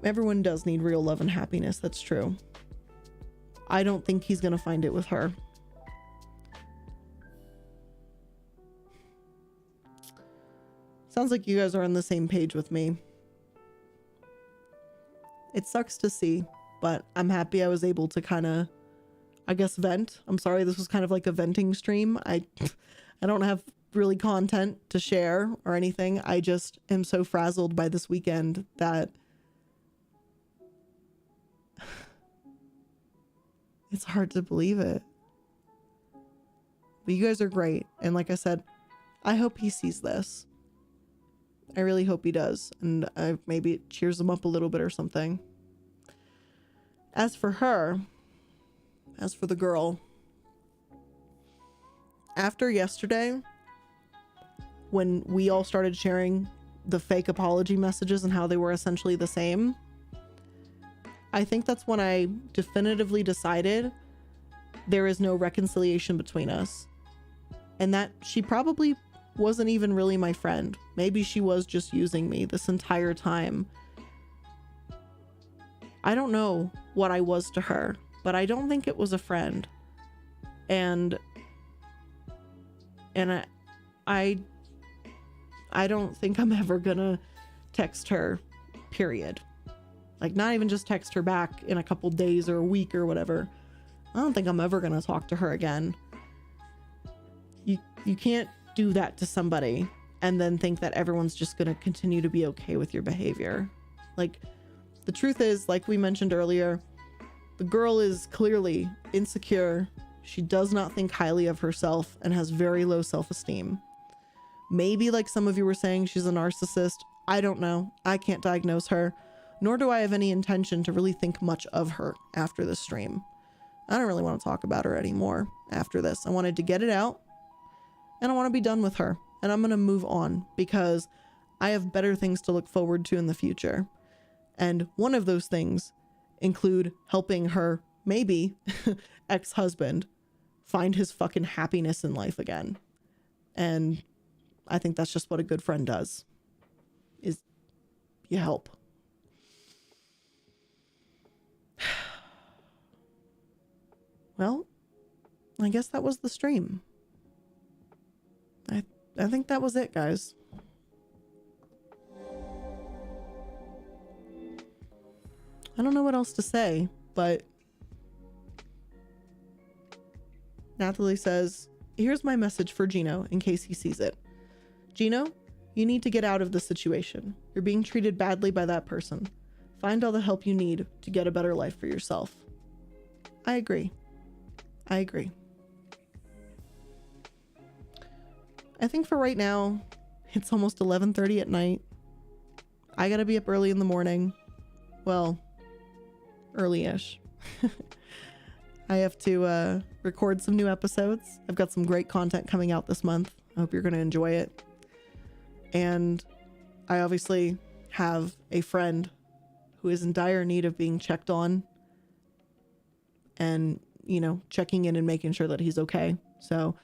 Everyone does need real love and happiness. That's true. I don't think he's gonna find it with her. Sounds like you guys are on the same page with me. It sucks to see, but I'm happy I was able to kind of, I guess, vent. I'm sorry, this was kind of like a venting stream. I don't have really content to share or anything. I just am so frazzled by this weekend that it's hard to believe it. But you guys are great. And like I said, I hope he sees this. I really hope he does. And maybe it cheers him up a little bit or something. As for her, as for the girl, after yesterday, when we all started sharing the fake apology messages and how they were essentially the same, I think that's when I definitively decided there is no reconciliation between us. and that she probably wasn't even really my friend. Maybe she was just using me this entire time. I don't know what I was to her, but I don't think it was a friend. And I don't think I'm ever gonna text her, period. Like, not even just text her back in a couple days or a week or whatever. I don't think I'm ever gonna talk to her again. You can't do that to somebody and then think that everyone's just gonna continue to be okay with your behavior. Like, the truth is, like we mentioned earlier, the girl is clearly insecure. She does not think highly of herself and has very low self-esteem. Maybe, like some of you were saying, she's a narcissist. I don't know. I can't diagnose her, nor do I have any intention to really think much of her after this stream. I don't really want to talk about her anymore after this. I wanted to get it out, and I want to be done with her, and I'm going to move on because I have better things to look forward to in the future. And one of those things include helping her, maybe, ex-husband find his fucking happiness in life again. And I think that's just what a good friend does, is you help. Well, I guess that was the stream. I think that was it, guys. I don't know what else to say, but Natalie says, here's my message for Gino in case he sees it. Gino, you need to get out of the situation. You're being treated badly by that person. Find all the help you need to get a better life for yourself. I agree. I agree. I think for right now, it's almost 11:30 at night. I gotta be up early in the morning. Well, early-ish. I have to record some new episodes. I've got some great content coming out this month. I hope you're gonna enjoy it. And I obviously have a friend who is in dire need of being checked on and, you know, checking in and making sure that he's okay. So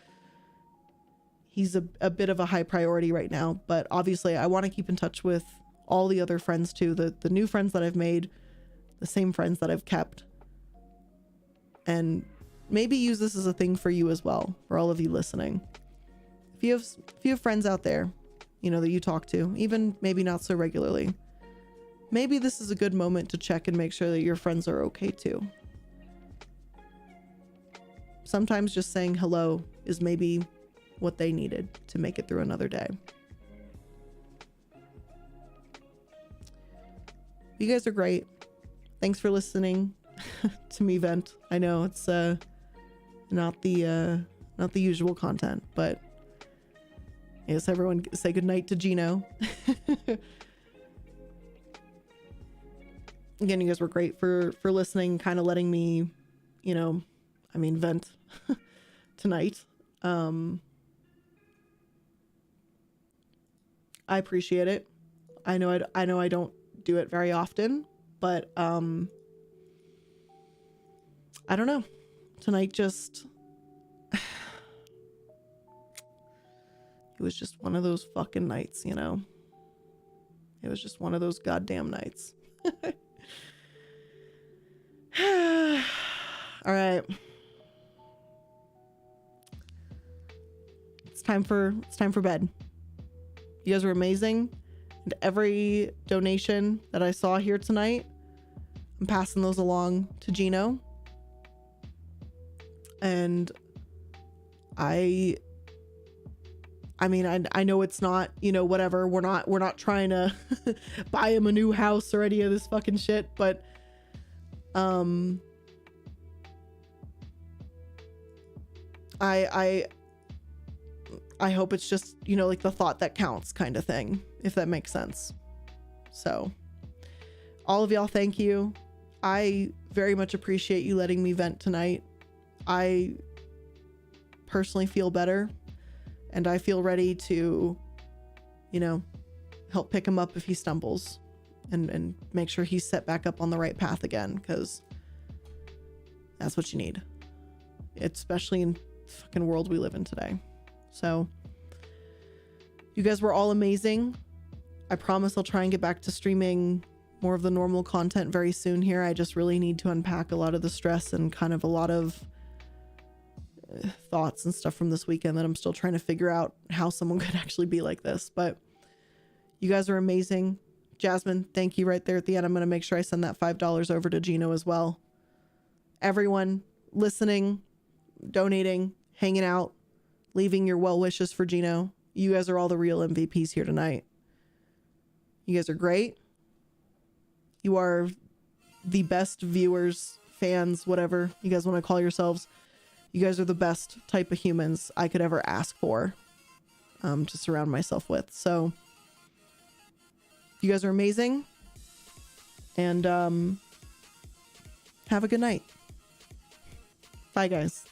he's a bit of a high priority right now, but obviously I want to keep in touch with all the other friends too, the new friends that I've made, the same friends that I've kept, and maybe use this as a thing for you as well, for all of you listening. If you have friends out there, you know, that you talk to, even maybe not so regularly, maybe this is a good moment to check and make sure that your friends are okay too. Sometimes just saying hello is maybe what they needed to make it through another day. You guys are great. Thanks for listening to me vent. I know it's not the usual content, but yes, everyone say goodnight to Gino. Again, you guys were great for listening, kind of letting me, you know, I mean, vent tonight. I appreciate it. I know I don't do it very often, but I don't know. Tonight just it was just one of those fucking nights, you know. It was just one of those goddamn nights. All right. It's time for bed. You guys were amazing. And every donation that I saw here tonight, I'm passing those along to Gino. And I mean, I know it's not, you know, whatever. We're not trying to buy him a new house or any of this fucking shit, but I hope it's just, you know, like the thought that counts kind of thing, if that makes sense. So all of y'all, thank you. I very much appreciate you letting me vent tonight. I personally feel better, and I feel ready to, you know, help pick him up if he stumbles and make sure he's set back up on the right path again, because that's what you need, especially in the fucking world we live in today. So you guys were all amazing. I promise I'll try and get back to streaming more of the normal content very soon here. I just really need to unpack a lot of the stress and kind of a lot of thoughts and stuff from this weekend that I'm still trying to figure out how someone could actually be like this. But you guys are amazing. Jasmine, thank you right there at the end. I'm going to make sure I send that $5 over to Gino as well. Everyone listening, donating, hanging out, leaving your well wishes for Gino. You guys are all the real MVPs here tonight. You guys are great. You are the best viewers, fans, whatever you guys want to call yourselves. You guys are the best type of humans I could ever ask for to surround myself with. So you guys are amazing. And have a good night. Bye, guys.